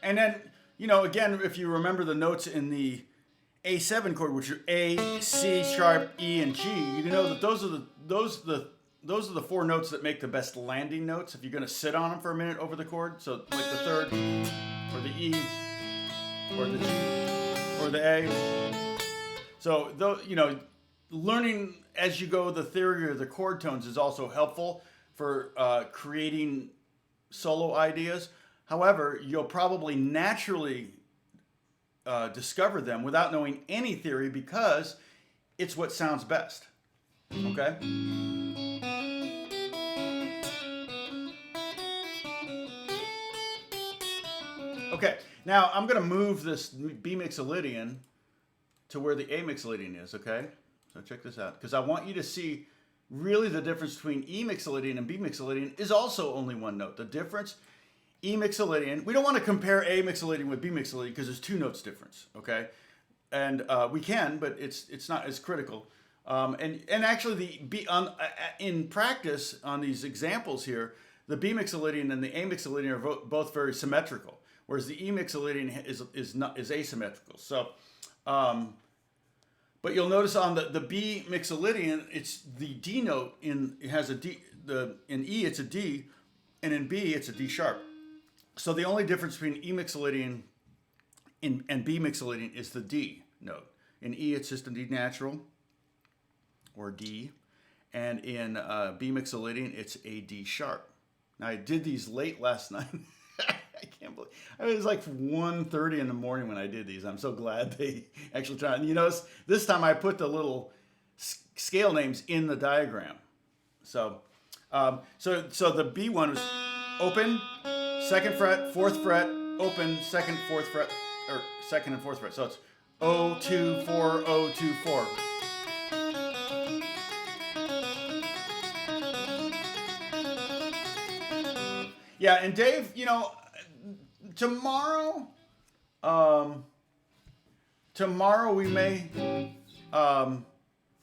And then, you know, again, if you remember the notes in the A7 chord, which are A, C sharp, E, and G, you know that those are the four notes that make the best landing notes if you're going to sit on them for a minute over the chord. So like the third, or the E, or the G, or the A. So you know, learning as you go the theory of the chord tones is also helpful for creating solo ideas. However, you'll probably naturally discover them without knowing any theory because it's what sounds best. Okay? Okay, now I'm going to move this B Mixolydian to where the A Mixolydian is, okay? So check this out, because I want you to see really the difference between E Mixolydian and B Mixolydian is also only one note. The difference, E Mixolydian, we don't want to compare A Mixolydian with B Mixolydian because there's two notes difference, okay? And we can, but it's not as critical. And actually, the B in practice on these examples here, the B Mixolydian and the A Mixolydian are both very symmetrical, whereas the E Mixolydian is asymmetrical. So, but you'll notice on the B Mixolydian, it's the D note it has a D. In E it's a D, and in B it's a D sharp. So the only difference between E Mixolydian and B Mixolydian is the D note. In E, it's just a D natural, or D. And in B Mixolydian, it's a D sharp. Now, I did these late last night. I can't believe it was like 1:30 in the morning when I did these. I'm so glad they actually tried. And you notice this time I put the little scale names in the diagram. So the B one was open, second fret, fourth fret, open, second, fourth fret, or second and fourth fret. So it's 0, 2, 4, 0, 2, 4. Yeah, and Dave, you know, tomorrow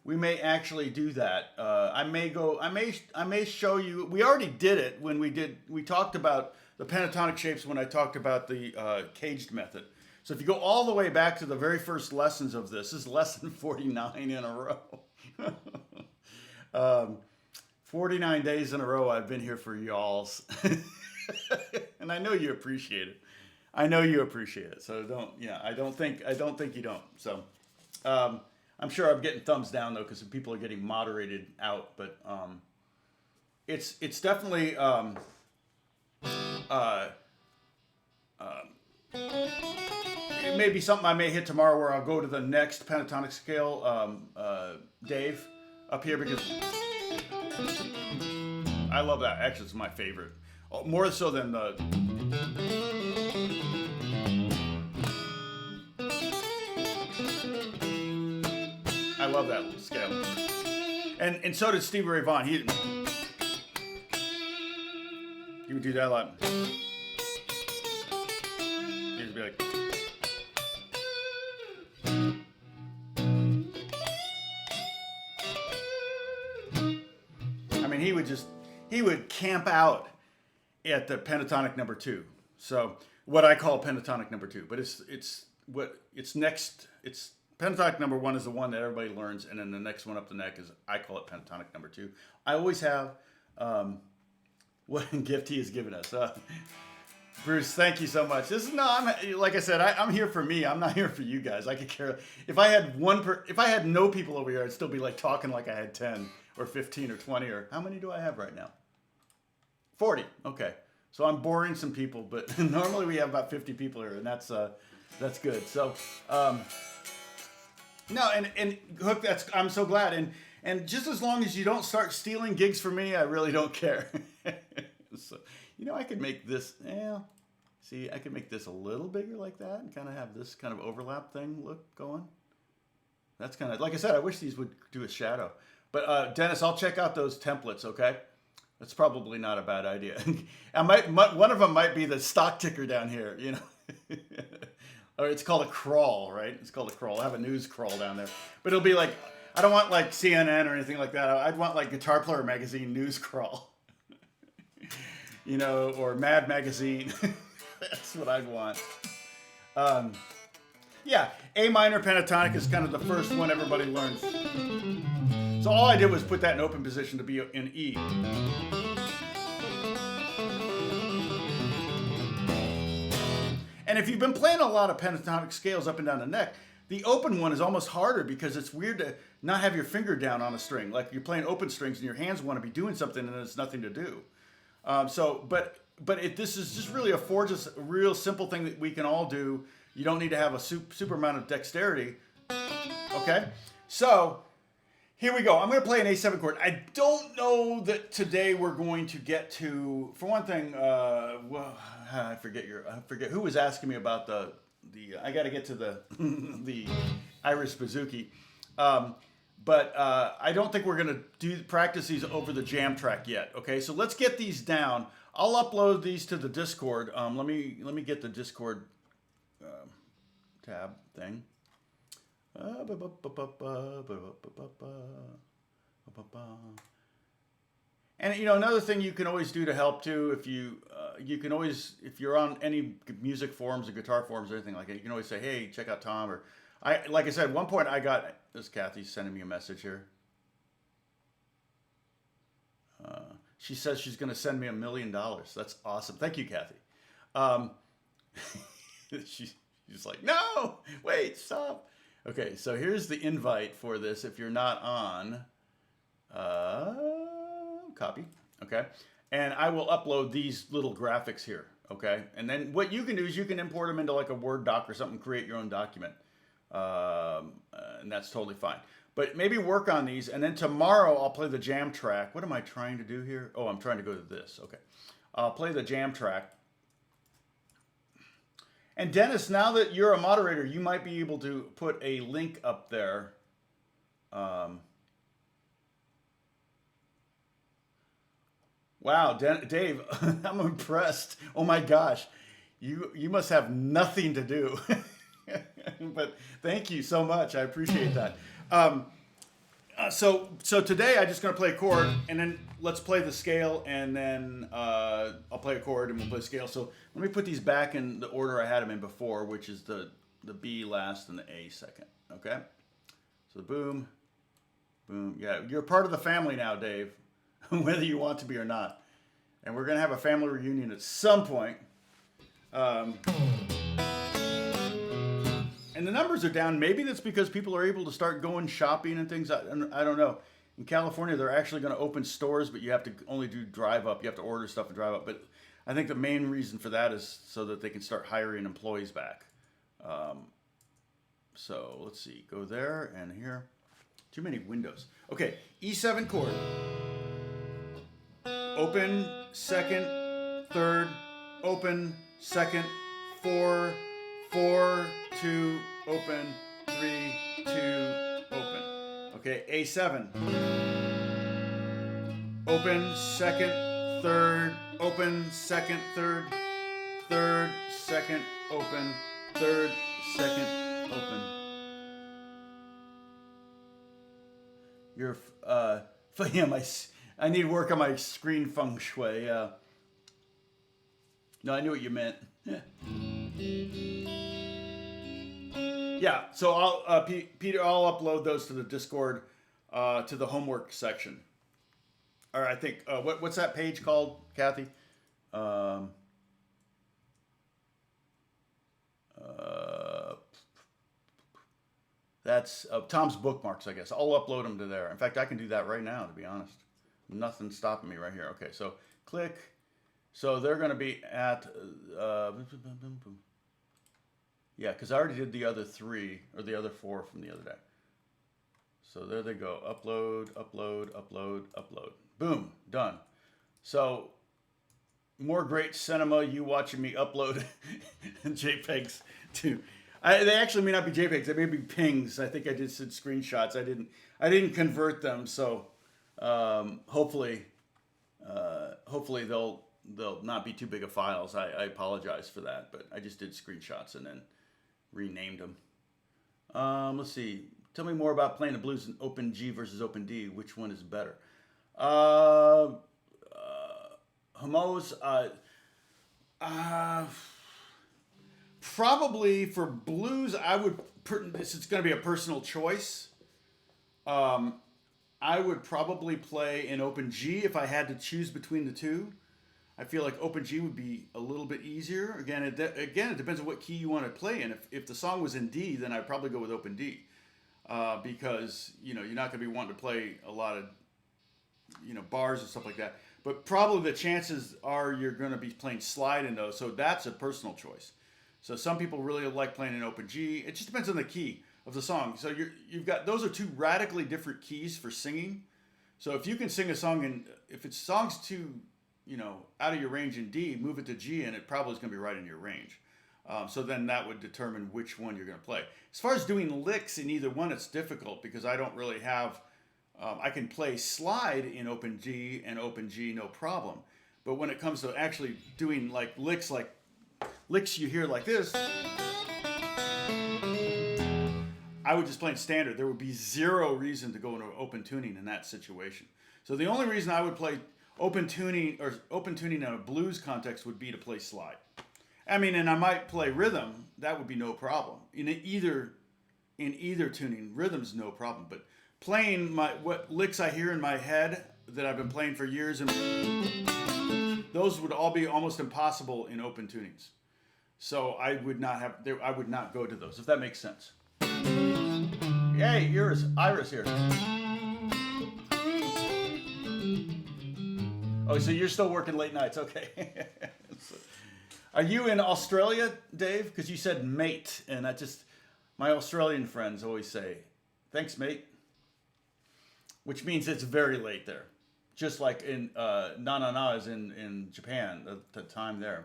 we may actually do that. I may show you. We already did it when we talked about the pentatonic shapes when I talked about the caged method. So if you go all the way back to the very first lessons of this is lesson 49 in a row. 49 days in a row I've been here for y'alls. And I know you appreciate it. I know you appreciate it. So I don't think you don't. So I'm sure I'm getting thumbs down though, because people are getting moderated out, but it's definitely it may be something I may hit tomorrow where I'll go to the next pentatonic scale, Dave, up here, because I love that. Actually, it's my favorite. More so than the... I love that scale. And so did Stevie Ray Vaughan. He would do that a lot. He would be like... I mean, he would camp out at the pentatonic number 2. So what I call pentatonic number 2, but it's pentatonic number 1 is the one that everybody learns, and then the next one up the neck is, I call it pentatonic number 2. I always have. What gift he has given us. Bruce, thank you so much. Like I said, I'm here for me. I'm not here for you guys. I could care. If I had no people over here, I'd still be like talking like I had 10 or 15 or 20 or how many do I have right now? 40. Okay. So I'm boring some people, but normally we have about 50 people here, and that's good. So no, and Hook, I'm so glad. And just as long as you don't start stealing gigs from me, I really don't care. So, I could make this, I could make this a little bigger like that and kind of have this kind of overlap thing going. That's kind of, like I said, I wish these would do a shadow. But Dennis, I'll check out those templates, okay? That's probably not a bad idea. One of them might be the stock ticker down here, Or it's called a crawl, right? It's called a crawl. I have a news crawl down there. But it'll be like, I don't want like CNN or anything like that. I'd want like Guitar Player Magazine news crawl. Or Mad Magazine. That's what I'd want. A minor pentatonic is kind of the first one everybody learns. So all I did was put that in open position to be in E. And if you've been playing a lot of pentatonic scales up and down the neck, the open one is almost harder because it's weird to not have your finger down on a string. Like you're playing open strings and your hands want to be doing something and there's nothing to do. This is just really affords us a real simple thing that we can all do. You don't need to have a super amount of dexterity. Okay? So, here we go. I'm going to play an A7 chord. I don't know that today we're going to get to, for one thing, I forget who was asking me about the I got to get to the the Irish Bouzouki. But I don't think we're going to practice these over the jam track yet. Okay, so let's get these down. I'll upload these to the Discord. Let me get the Discord tab thing. And another thing you can always do to help too, if if you're on any music forums or guitar forums or anything like that, you can always say, hey, check out Tom. Or like I said, at one point I got this. Kathy's sending me a message here. She says she's going to send me $1 million. That's awesome. Thank you, Kathy. She's like, no, wait, stop. Okay, so here's the invite for this. If you're not on, copy. Okay, and I will upload these little graphics here. Okay, and then what you can do is you can import them into like a Word doc or something, create your own document, and that's totally fine. But maybe work on these, and then tomorrow I'll play the jam track. What am I trying to do here? Oh, I'm trying to go to this. Okay, I'll play the jam track. And Dennis, now that you're a moderator, you might be able to put a link up there. Wow, Dave, I'm impressed. Oh my gosh, you must have nothing to do. But thank you so much. I appreciate that. So today I'm just going to play a chord, and then let's play the scale, and then I'll play a chord, and we'll play scale. So let me put these back in the order I had them in before, which is the B last and the A second. Okay? So boom, boom. Yeah, you're part of the family now, Dave, whether you want to be or not. And we're going to have a family reunion at some point. And the numbers are down. Maybe that's because people are able to start going shopping and things. I don't know. In California, they're actually going to open stores, but you have to only do drive up. You have to order stuff and drive up. But I think the main reason for that is so that they can start hiring employees back. So let's see. Go there and here. Too many windows. Okay, E7 chord. Open, second, third, open, second, 4, 4, 2, open, 3, 2, open. Okay, A7. Open, second, third, open, second, third, third, second, open, third, second, open. You're, yeah, I need work on my screen feng shui. No, I knew what you meant. Yeah, so I'll Peter, I'll upload those to the Discord, to the homework section. Or I think what's that page called, Kathy? That's Tom's bookmarks, I guess. I'll upload them to there. In fact, I can do that right now, to be honest. Nothing's stopping me right here. Okay, so click. So they're going to be at, yeah, because I already did the other 3 or the other 4 from the other day. So there they go. Upload, upload, upload, upload. Boom, done. So more great cinema, you watching me upload JPEGs to. They actually may not be JPEGs. They may be pings. I think I just did screenshots. I didn't convert them. So hopefully they'll not be too big of files. I apologize for that, but I just did screenshots and then renamed them. Let's see. Tell me more about playing the blues in open G versus open D. Which one is better? Homos. Probably for blues, I would. This is going to be a personal choice. I would probably play in open G if I had to choose between the two. I feel like open G would be a little bit easier. Again, it depends on what key you want to play in. If the song was in D, then I'd probably go with open D, because you're not going to be wanting to play a lot of bars and stuff like that. But probably the chances are you're going to be playing slide in those. So that's a personal choice. So some people really like playing in open G. It just depends on the key of the song. So you've got, those are 2 radically different keys for singing. So if you can sing a song if it's song's too out of your range in D, move it to G, and it probably is going to be right in your range. So then that would determine which one you're going to play. As far as doing licks in either one, it's difficult because I don't really have. I can play slide in open G and open G, no problem. But when it comes to actually doing like licks you hear like this, I would just play in standard. There would be zero reason to go into open tuning in that situation. So the only reason I would play open tuning in a blues context would be to play slide. I mean, and I might play rhythm. That would be no problem. In either tuning, rhythm's no problem. But playing what licks I hear in my head that I've been playing for years, and those would all be almost impossible in open tunings. So I would not go to those, if that makes sense. Hey, here's Iris here. Oh, so you're still working late nights? Okay. Are you in Australia, Dave? Because you said mate, and I just, my Australian friends always say, thanks, mate. Which means it's very late there. Just like in, na is in Japan, the time there.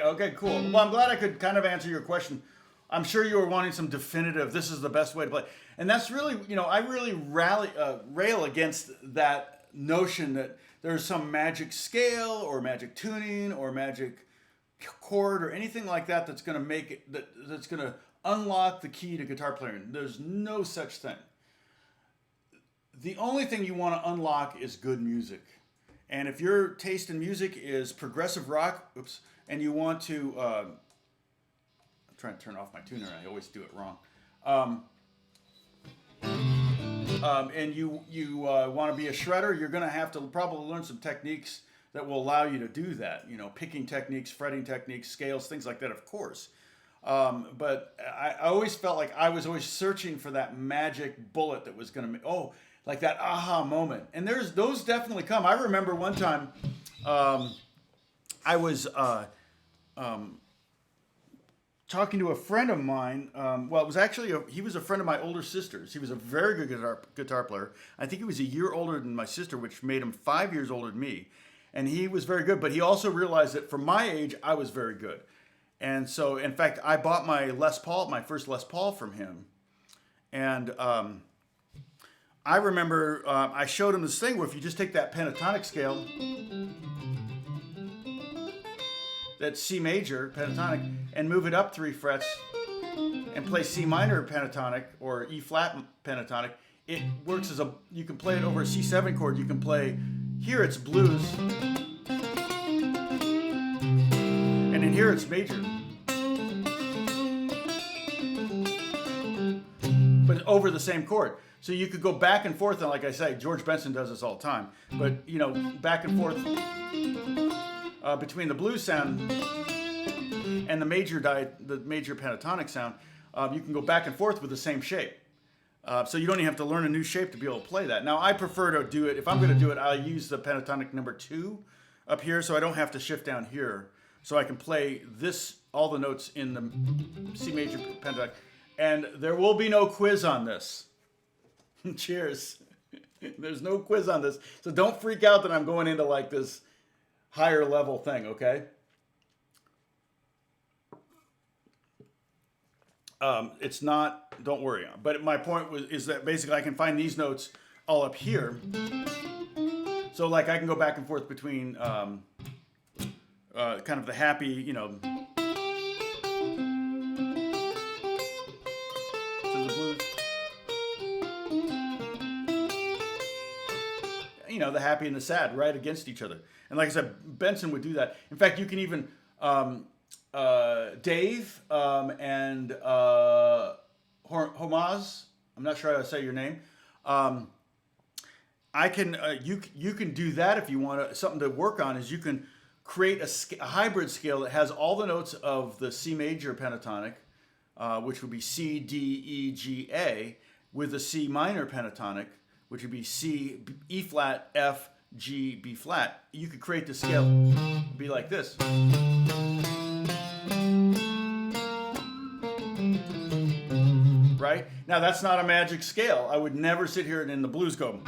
Okay, cool. Well, I'm glad I could kind of answer your question. I'm sure you were wanting some definitive, this is the best way to play. And that's really, I really rail against that notion that there's some magic scale or magic tuning or magic chord or anything like that that's going to make it, that's going to unlock the key to guitar playing. There's no such thing. The only thing you want to unlock is good music. And if your taste in music is progressive rock, and you want to, I'm trying to turn off my tuner, I always do it wrong. And you want to be a shredder, you're going to have to probably learn some techniques that will allow you to do that. Picking techniques, fretting techniques, scales, things like that, of course. But I always felt like I was always searching for that magic bullet that was going to make, like that aha moment. And those definitely come. I remember one time I was talking to a friend of mine. Well, it was actually, he was a friend of my older sister's. He was a very good guitar player. I think he was a year older than my sister, which made him 5 years older than me. And he was very good, but he also realized that for my age, I was very good. And so, in fact, I bought my first Les Paul from him. And I remember I showed him this thing where if you just take that pentatonic scale, that C major pentatonic, and move it up 3 frets and play C minor pentatonic or E flat pentatonic, it works as you can play it over a C7 chord. You can play, here it's blues, and in here it's major. But over the same chord. So you could go back and forth, and like I say, George Benson does this all the time. But, back and forth between the blues sound and the major pentatonic sound, you can go back and forth with the same shape. So you don't even have to learn a new shape to be able to play that. Now, I prefer to do it, if I'm going to do it, I'll use the pentatonic number 2 up here, so I don't have to shift down here. So I can play all the notes in the C major pentatonic. And there will be no quiz on this. Cheers. There's no quiz on this. So don't freak out that I'm going into like this higher level thing, okay? It's not, don't worry. But my point is that basically I can find these notes all up here. So like I can go back and forth between kind of the happy, to the blues. The happy and the sad right against each other. And like I said, Benson would do that. In fact, you can even, Dave and Homaz, I'm not sure how to say your name. You can do that if you want something to work on, is you can create a hybrid scale that has all the notes of the C major pentatonic, which would be C, D, E, G, A, with the C minor pentatonic, which would be C, E flat, F, G, B flat. You could create the scale be like this. Right? Now that's not a magic scale. I would never sit here and in the blues go,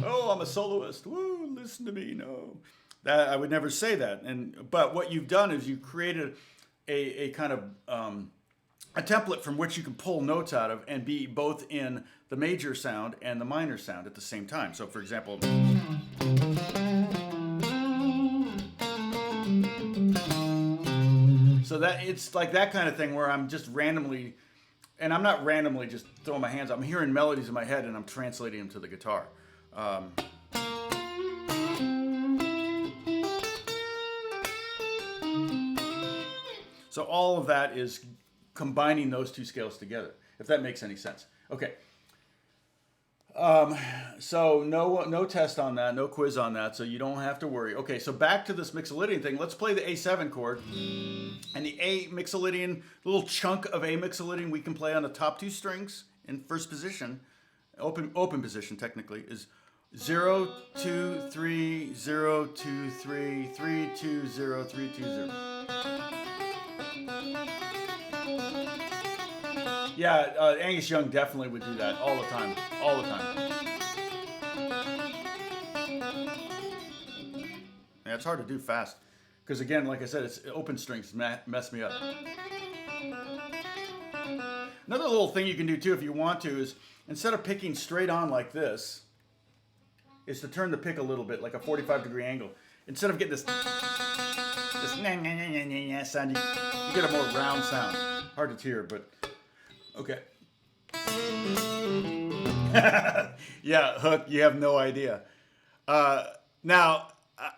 oh, I'm a soloist. Woo, listen to me. No. I would never say that. But what you've done is you created a kind of a template from which you can pull notes out of and be both in the major sound and the minor sound at the same time. So for example, so that it's like that kind of thing where I'm just randomly, and I'm not randomly just throwing my hands up. I'm hearing melodies in my head and I'm translating them to the guitar. So all of that is combining those two scales together, if that makes any sense. Okay. So no test on that, no quiz on that, so you don't have to worry. Okay, so back to this Mixolydian thing. Let's play the A7 chord. And the A Mixolydian, little chunk of A Mixolydian we can play on the top two strings in first position, open position technically, is 0, 2, 3, 0, 2, 3, 3, 2, 0, 3, 2, 0. Yeah, Angus Young definitely would do that all the time. All the time. Yeah, it's hard to do fast. Because again, like I said, it's open strings mess me up. Another little thing you can do too if you want to is, instead of picking straight on like this, is to turn the pick a little bit, like a 45-degree angle. Instead of getting this sound, you get a more round sound. Hard to hear, but okay. Yeah, Hook, you have no idea. Now,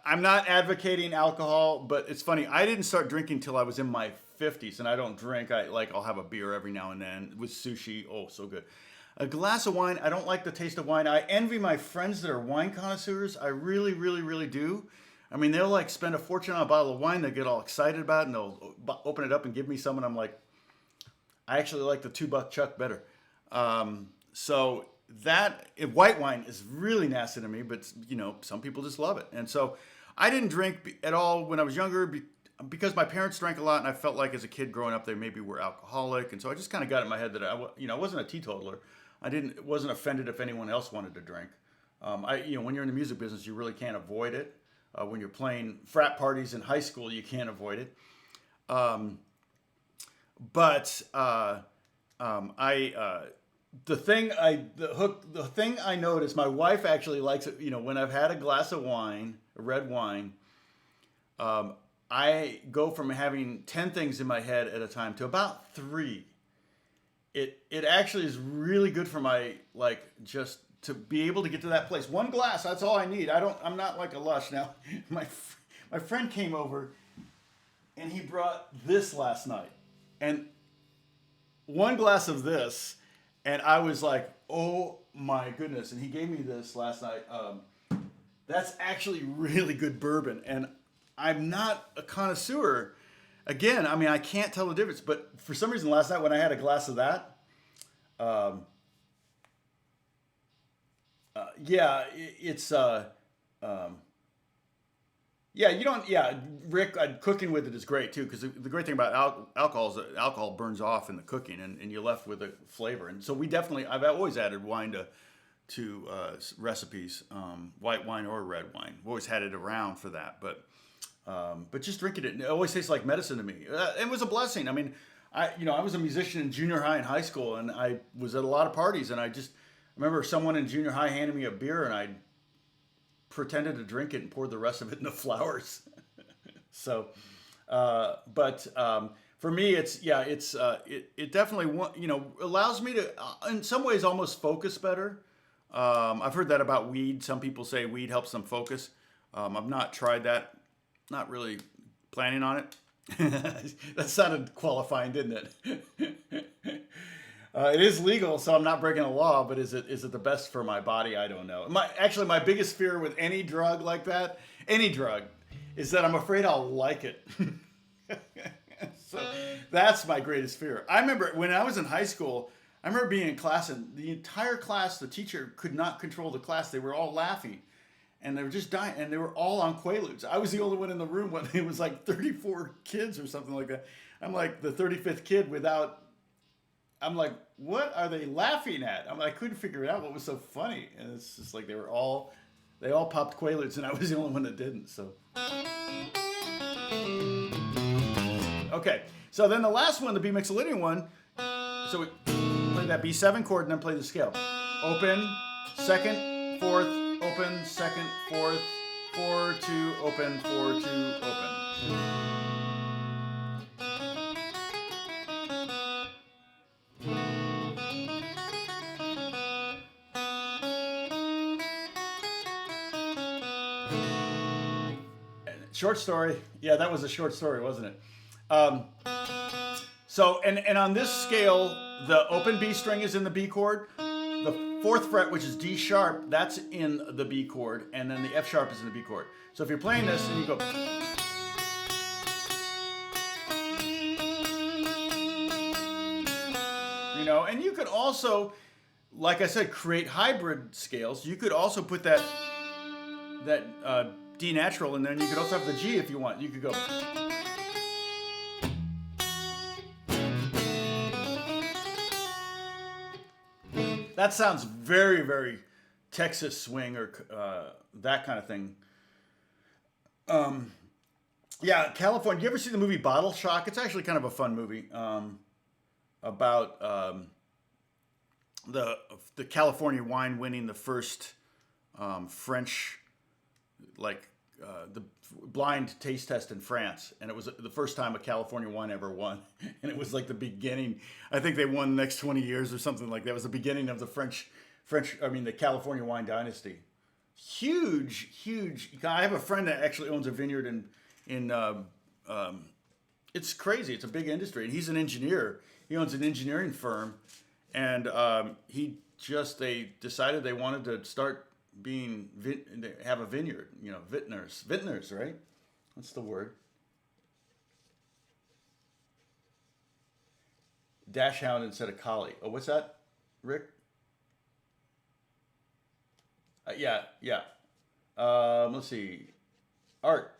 I'm not advocating alcohol, but it's funny. I didn't start drinking till I was in my 50s, and I don't drink. I'll have a beer every now and then with sushi. Oh, so good. A glass of wine. I don't like the taste of wine. I envy my friends that are wine connoisseurs. I really, really, really do. I mean, they'll like spend a fortune on a bottle of wine. They get all excited about it, and they'll open it up and give me some, and I'm like, I actually like the $2 Chuck better. So that white wine is really nasty to me, but you know, some people just love it. And so I didn't drink at all when I was younger because my parents drank a lot, and I felt like as a kid growing up, they maybe were alcoholic. And so I just kind of got in my head that I wasn't a teetotaler. Wasn't offended if anyone else wanted to drink. When you're in the music business, you really can't avoid it. When you're playing frat parties in high school, you can't avoid it. The thing I noticed, my wife actually likes it. You know, when I've had a glass of wine, a red wine, I go from having 10 things in my head at a time to about 3. It actually is really good for my, like, just to be able to get to that place. One glass, that's all I need. I'm not like a lush. Now, my friend came over and he brought this last night. And one glass of this, and I was like, oh my goodness. And he gave me this last night. That's actually really good bourbon. And I'm not a connoisseur. Again, I mean, I can't tell the difference. But for some reason, last night when I had a glass of that, Rick, cooking with it is great too, because the great thing about alcohol is that alcohol burns off in the cooking, and you're left with a flavor. And so I've always added wine to recipes, white wine or red wine. We've always had it around for that, but just drinking it always tastes like medicine to me. It was a blessing. I mean, I was a musician in junior high and high school, and I was at a lot of parties, and I remember someone in junior high handed me a beer, and I pretended to drink it and poured the rest of it into flowers. So, for me, it definitely, allows me to, in some ways, almost focus better. I've heard that about weed. Some people say weed helps them focus. I've not tried that. Not really planning on it. That sounded qualifying, didn't it? It is legal, so I'm not breaking a law, but is it the best for my body? I don't know. My biggest fear with any drug like that, any drug, is that I'm afraid I'll like it. So that's my greatest fear. I remember when I was in high school, I remember being in class, and the entire class, the teacher could not control the class. They were all laughing, and they were just dying, and they were all on Quaaludes. I was the only one in the room when it was like 34 kids or something like that. I'm like the 35th kid without... I'm like, what are they laughing at? I couldn't figure it out. What was so funny? And it's just like they all popped Quaaludes, and I was the only one that didn't. So, okay. So then the last one, the B Mixolydian one. So we play that B7 chord and then play the scale. Open, second, fourth, open, second, fourth, 4, 2, open, 4, 2, open. Short story. Yeah, that was a short story, wasn't it? So on this scale, the open B string is in the B chord. The 4th fret, which is D sharp, that's in the B chord, and then the F sharp is in the B chord. So if you're playing this and you go, you know, and you could also, like I said, create hybrid scales. You could also put that D natural, and then you could also have the G if you want. You could go. That sounds very, very Texas swing or that kind of thing. Yeah, California. You ever see the movie Bottle Shock? It's actually kind of a fun movie about the California wine winning the first French, like the blind taste test in France, and it was the first time a California wine ever won, and it was like the beginning. I think they won the next 20 years or something like that. It was the beginning of the the California wine dynasty. Huge. I have a friend that actually owns a vineyard in it's crazy. It's a big industry, and he's an engineer. He owns an engineering firm, and they decided they wanted to start have a vineyard, you know, vintners, right? That's the word. Dachshund instead of collie. Oh, what's that, Rick? Yeah. Let's see. Art.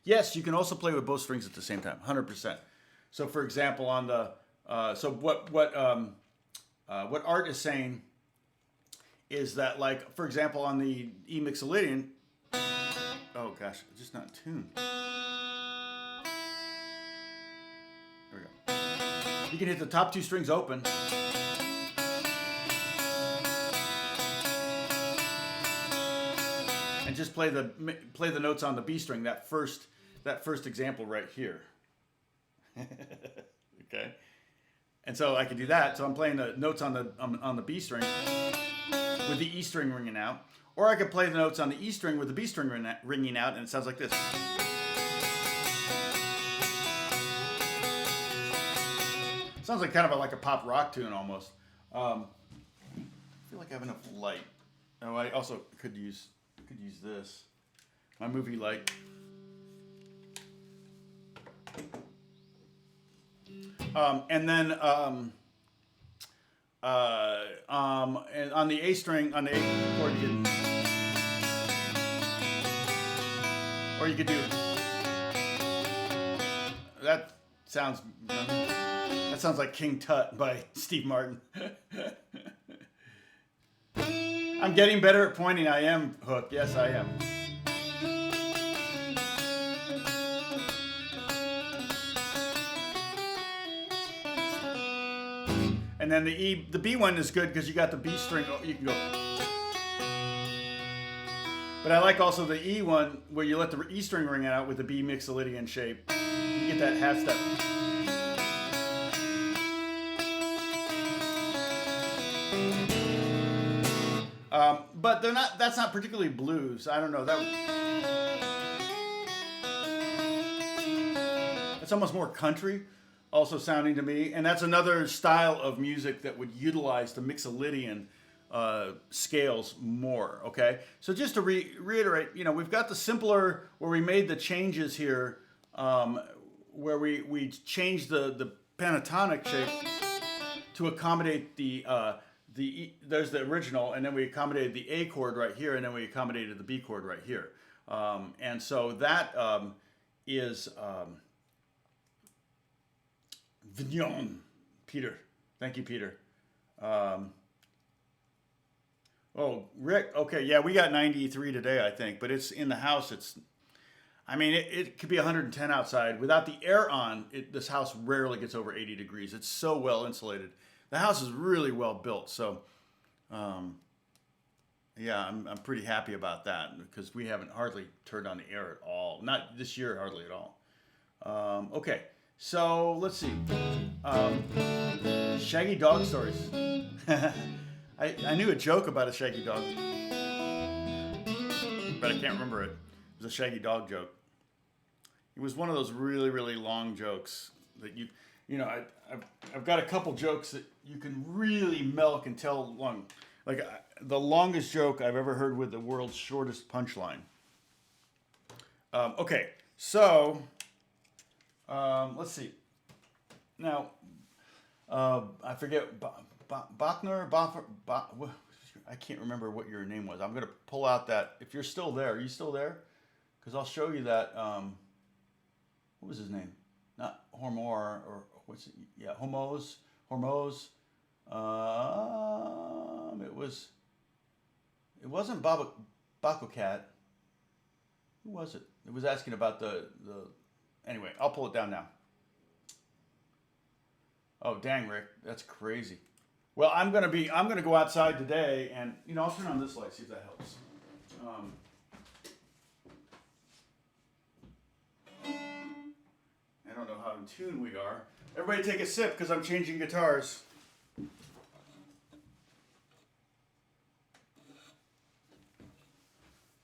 Yes, you can also play with both strings at the same time, 100%. So, for example, on the what Art is saying is that, like, for example, on the E Mixolydian, oh gosh, it's just not tuned. There we go. You can hit the top 2 strings open. And just play the notes on the B string, that first example right here. Okay. And so I could do that. So I'm playing the notes on the B string with the E string ringing out, or I could play the notes on the E string with the B string ringing out, and it sounds like this. Sounds like kind of like a pop rock tune almost. I feel like I have enough light. Oh, I also could use this. My movie light. And then and on the A string, on the A chord, you could do. That sounds like King Tut by Steve Martin. I'm getting better at pointing. I am, Hook. Yes, I am. And then the B one is good because you got the B string. You can go. But I like also the E one where you let the E string ring out with the B Mixolydian shape. You get that half step. But they're not. That's not particularly blues. I don't know. It's almost more country, also sounding to me. And that's another style of music that would utilize the Mixolydian scales more. Okay. So just to reiterate, you know, we've got the simpler where we made the changes here, where we changed the pentatonic shape to accommodate there's the original, and then we accommodated the A chord right here, and then we accommodated the B chord right here. And so that is Vignon. Peter. Thank you, Peter. Oh, Rick. Okay, yeah, we got 93 today, I think, but it's in the house. It could be 110 outside. Without the air on, this house rarely gets over 80 degrees. It's so well insulated. The house is really well built, so yeah, I'm pretty happy about that because we haven't hardly turned on the air at all. Not this year, hardly at all. Okay, so let's see. Shaggy dog stories. I knew a joke about a shaggy dog, but I can't remember it. It was a shaggy dog joke. It was one of those really, really long jokes that you know, I've got a couple jokes that you can really milk and tell long. Like the longest joke I've ever heard with the world's shortest punchline. Okay, so let's see. Now, I forget Bachner. I can't remember what your name was. I'm gonna pull out that. If you're still there, are you still there? Because I'll show you that. What was his name? Not Hormor or what's it? Yeah, Hormoz. It wasn't Bakucat. Who was it? It was asking about the. Anyway, I'll pull it down now. Oh dang, Rick, that's crazy. Well, I'm gonna go outside today, and I'll turn on this light, see if that helps. I don't know how in tune we are. Everybody take a sip because I'm changing guitars.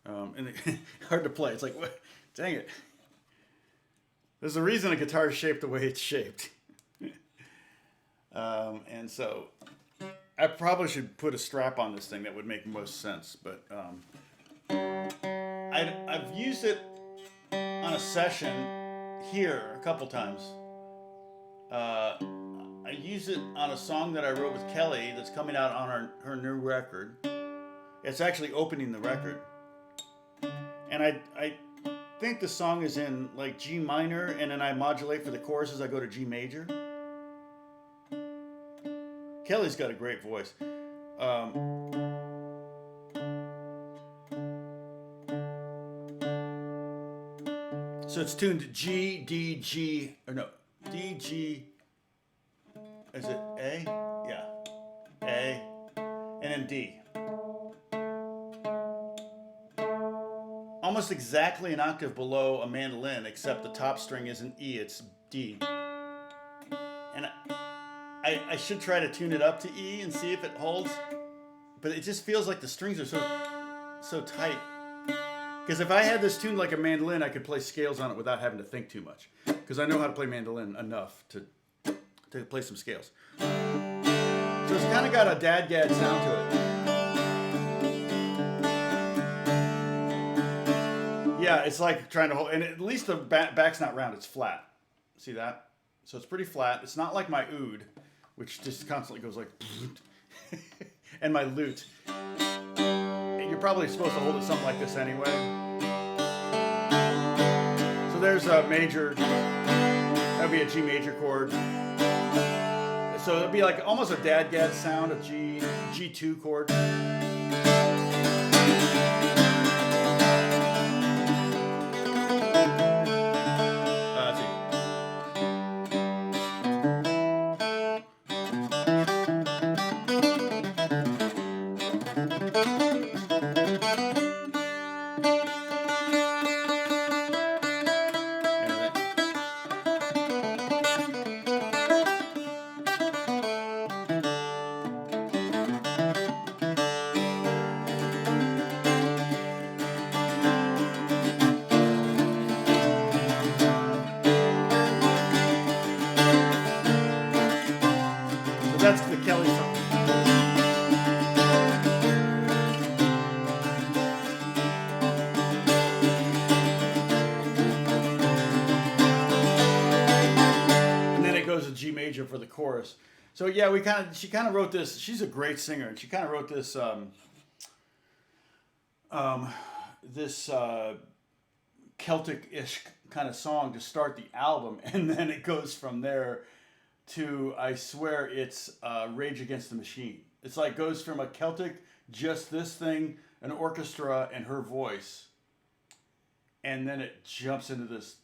And hard to play. It's like, what? Dang it. There's a reason a guitar is shaped the way it's shaped. And so I probably should put a strap on this thing. That would make most sense. But I've used it on a session here a couple times. I use it on a song that I wrote with Kelly that's coming out on her new record. It's actually opening the record. And I think the song is in like G minor, and then I modulate for the choruses. I go to G major. Kelly's got a great voice. So it's tuned to G, D, G, or no, D, G. Is it A? Yeah. A. And then D. Almost exactly an octave below a mandolin, except the top string isn't E, it's D. And I should try to tune it up to E and see if it holds, but it just feels like the strings are so tight. Because if I had this tuned like a mandolin, I could play scales on it without having to think too much. Because I know how to play mandolin enough to play some scales. So it's kind of got a dad-gad sound to it. Yeah, it's like trying to hold, and at least the back's not round, it's flat. See that? So it's pretty flat. It's not like my oud, which just constantly goes like, and my lute. You're probably supposed to hold it something like this anyway. So there's a major, that would be a G major chord. So it'd be like almost a dad-gad sound of G2 chord. That's the Kelly song. And then it goes to G major for the chorus. So yeah, she kind of wrote this. She's a great singer, and she kind of wrote this Celtic-ish kind of song to start the album, and then it goes from there to, I swear it's Rage Against the Machine. It's like goes from a Celtic, just this thing, an orchestra, and her voice, and then it jumps into this.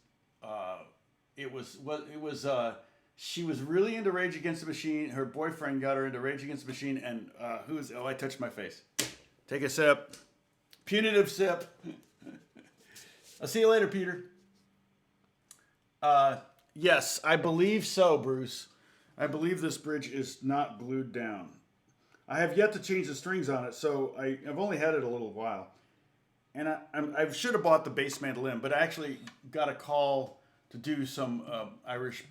She was really into Rage Against the Machine. Her boyfriend got her into Rage Against the Machine, and I touched my face. Take a sip. Punitive sip. I'll see you later, Peter. Yes, I believe so, Bruce. I believe this bridge is not glued down. I have yet to change the strings on it, so I've only had it a little while. And I should have bought the bass mandolin, but I actually got a call to do some Irish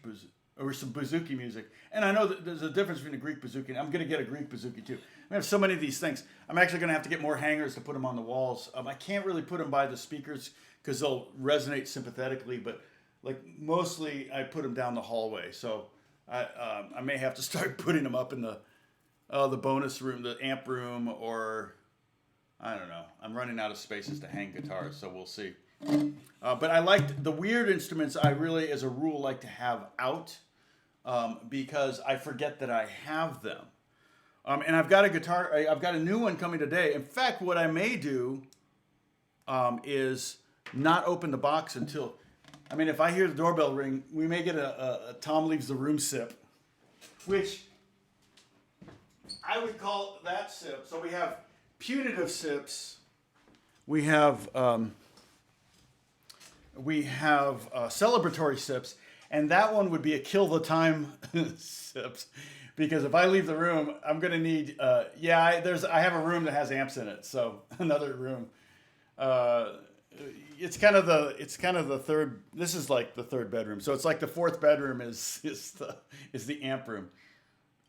or some bouzouki music. And I know that there's a difference between a Greek bouzouki, and I'm going to get a Greek bouzouki too. I have so many of these things. I'm actually going to have to get more hangers to put them on the walls. I can't really put them by the speakers because they'll resonate sympathetically, but like mostly I put them down the hallway. So I may have to start putting them up in the bonus room, the amp room, or I don't know. I'm running out of spaces to hang guitars, so we'll see. But I like the weird instruments. I really, as a rule, like to have out because I forget that I have them. And I've got a guitar. I've got a new one coming today. In fact, what I may do is not open the box until. I mean, if I hear the doorbell ring, we may get a Tom leaves the room sip, which I would call that sip. So we have putative sips. We have celebratory sips, and that one would be a kill the time sips, because if I leave the room, I'm gonna need. I have a room that has amps in it, so another room. It's kind of the third. This is like the third bedroom, so it's like the fourth bedroom is the amp room.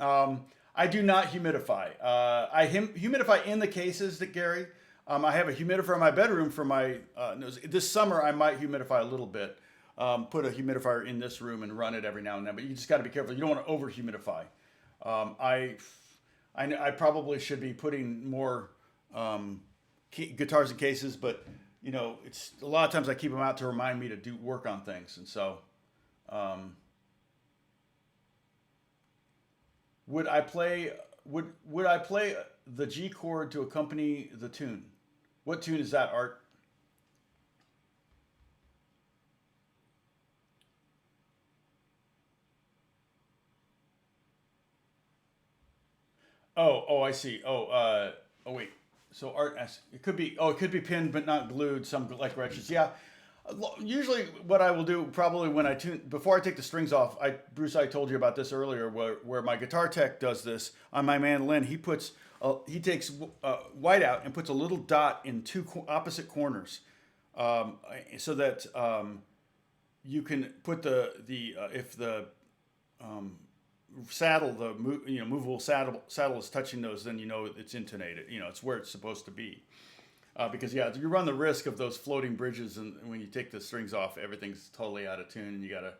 I do not humidify. I humidify in the cases that Gary. I have a humidifier in my bedroom for my nose. This summer I might humidify a little bit. Put a humidifier in this room and run it every now and then, but you just got to be careful. You don't want to over humidify. I probably should be putting more guitars in cases, but you know, it's a lot of times I keep them out to remind me to do work on things, and so. Would I play the G chord to accompany the tune? What tune is that, Art? Oh, I see. Oh, wait. So Art asks, it could be pinned but not glued. Some like wretches. Yeah. Usually, what I will do probably when before I take the strings off, Bruce, I told you about this earlier, where my guitar tech does this on my mandolin. He takes white out and puts a little dot in two opposite corners, so that you can put if the saddle, movable saddle is touching those, then you know it's intonated. You know, it's where it's supposed to be. Because you run the risk of those floating bridges, and when you take the strings off, everything's totally out of tune, and you got to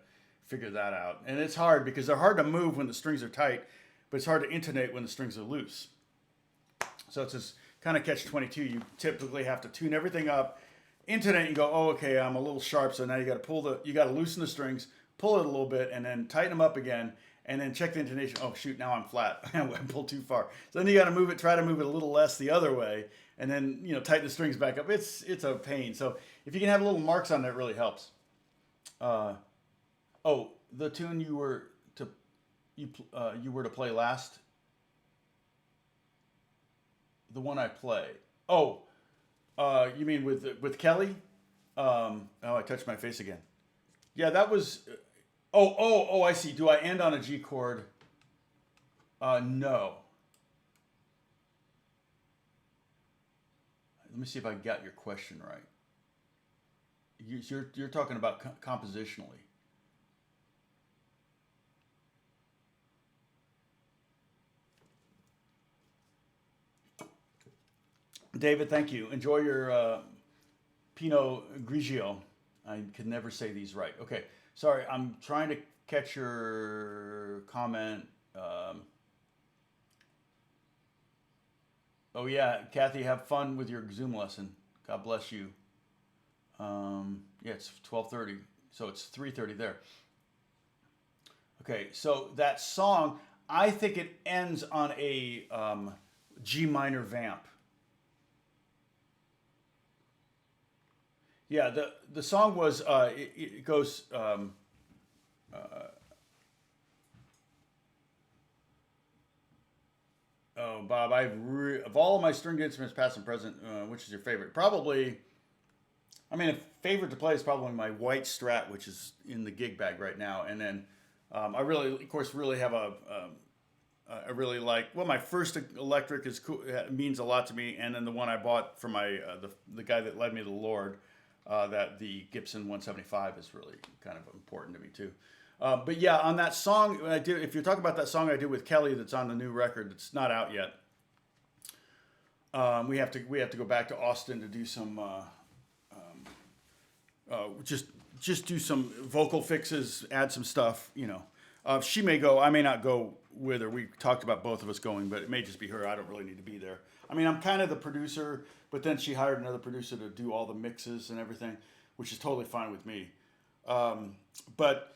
figure that out. And it's hard because they're hard to move when the strings are tight, but it's hard to intonate when the strings are loose. So it's this kind of catch-22. You typically have to tune everything up, intonate, and go, oh, okay, I'm a little sharp, so now you got to loosen the strings, pull it a little bit, and then tighten them up again, and then check the intonation. Oh shoot, now I'm flat. I pulled too far. So then you got to try to move it a little less the other way. And then, tighten the strings back up. It's a pain. So if you can have little marks on there, it really helps. The tune you were to play last. The one I play. Oh, you mean with Kelly? I touched my face again. Yeah, that was. I see. Do I end on a G chord? No. Let me see if I got your question right. You're talking about compositionally. David, thank you. Enjoy your Pinot Grigio. I could never say these right. Okay, sorry. I'm trying to catch your comment. Oh yeah, Kathy, have fun with your Zoom lesson. God bless you. It's 12:30, so it's 3:30 there. Okay, so that song, I think it ends on a G minor vamp. Yeah, the song was it goes. Oh, Bob, of all of my stringed instruments, past and present, which is your favorite? Probably, a favorite to play is probably my white Strat, which is in the gig bag right now. And then I really, of course, really have I really like, my first electric is cool, means a lot to me. And then the one I bought for my, the guy that led me to the Lord, that the Gibson 175 is really kind of important to me too. But yeah, on that song I did, if you're talking about that song I did with Kelly that's on the new record, it's not out yet. We have to go back to Austin to do some just do some vocal fixes, add some stuff. She may go, I may not go with her. We talked about both of us going, but it may just be her. I don't really need to be there. I mean, I'm kind of the producer, but then she hired another producer to do all the mixes and everything, which is totally fine with me. But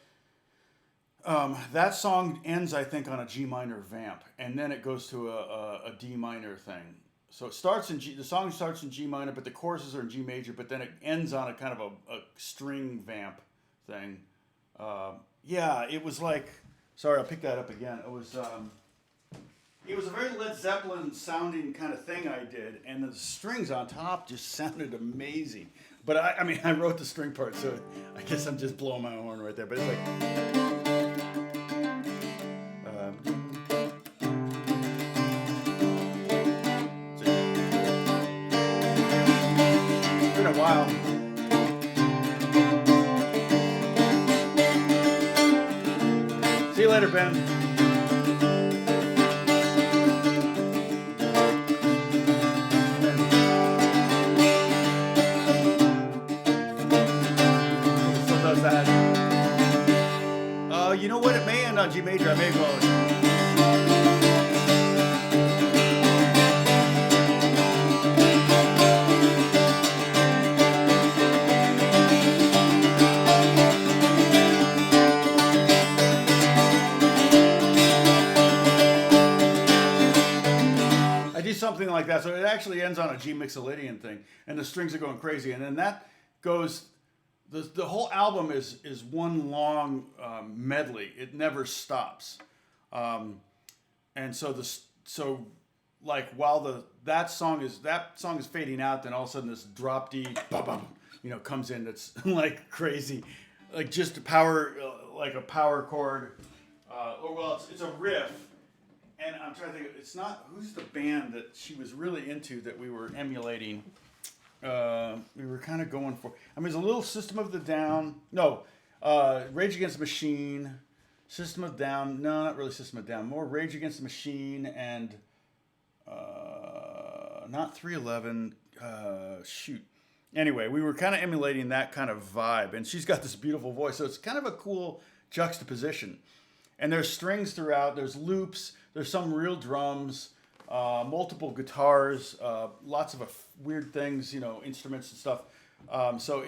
that song ends, I think, on a G minor vamp, and then it goes to a D minor thing. So it starts in G. The song starts in G minor, but the choruses are in G major. But then it ends on a kind of a string vamp thing. Yeah, it was like. Sorry, I'll pick that up again. It was a very Led Zeppelin sounding kind of thing I did, and the strings on top just sounded amazing. But I mean, I wrote the string part, so I guess I'm just blowing my horn right there. But it's like. A while. See you later, Ben. Still does that. You know what? It may end on G major. I may go. Something like that. So it actually ends on a G Mixolydian thing, and the strings are going crazy, and then that goes. The whole album is one long medley. It never stops, and so like while that song is fading out, then all of a sudden this drop D, comes in. That's like crazy, like just a power like a power chord, it's a riff. And I'm trying to think, it's not, who's the band that she was really into that we were emulating? We were kind of going for, I mean, it's a little System of the Down. No, Rage Against the Machine, System of Down. No, not really System of Down. More Rage Against the Machine and not 311. Shoot. Anyway, we were kind of emulating that kind of vibe. And she's got this beautiful voice. So it's kind of a cool juxtaposition. And there's strings throughout. There's loops. There's some real drums, multiple guitars, lots of weird things, instruments and stuff. So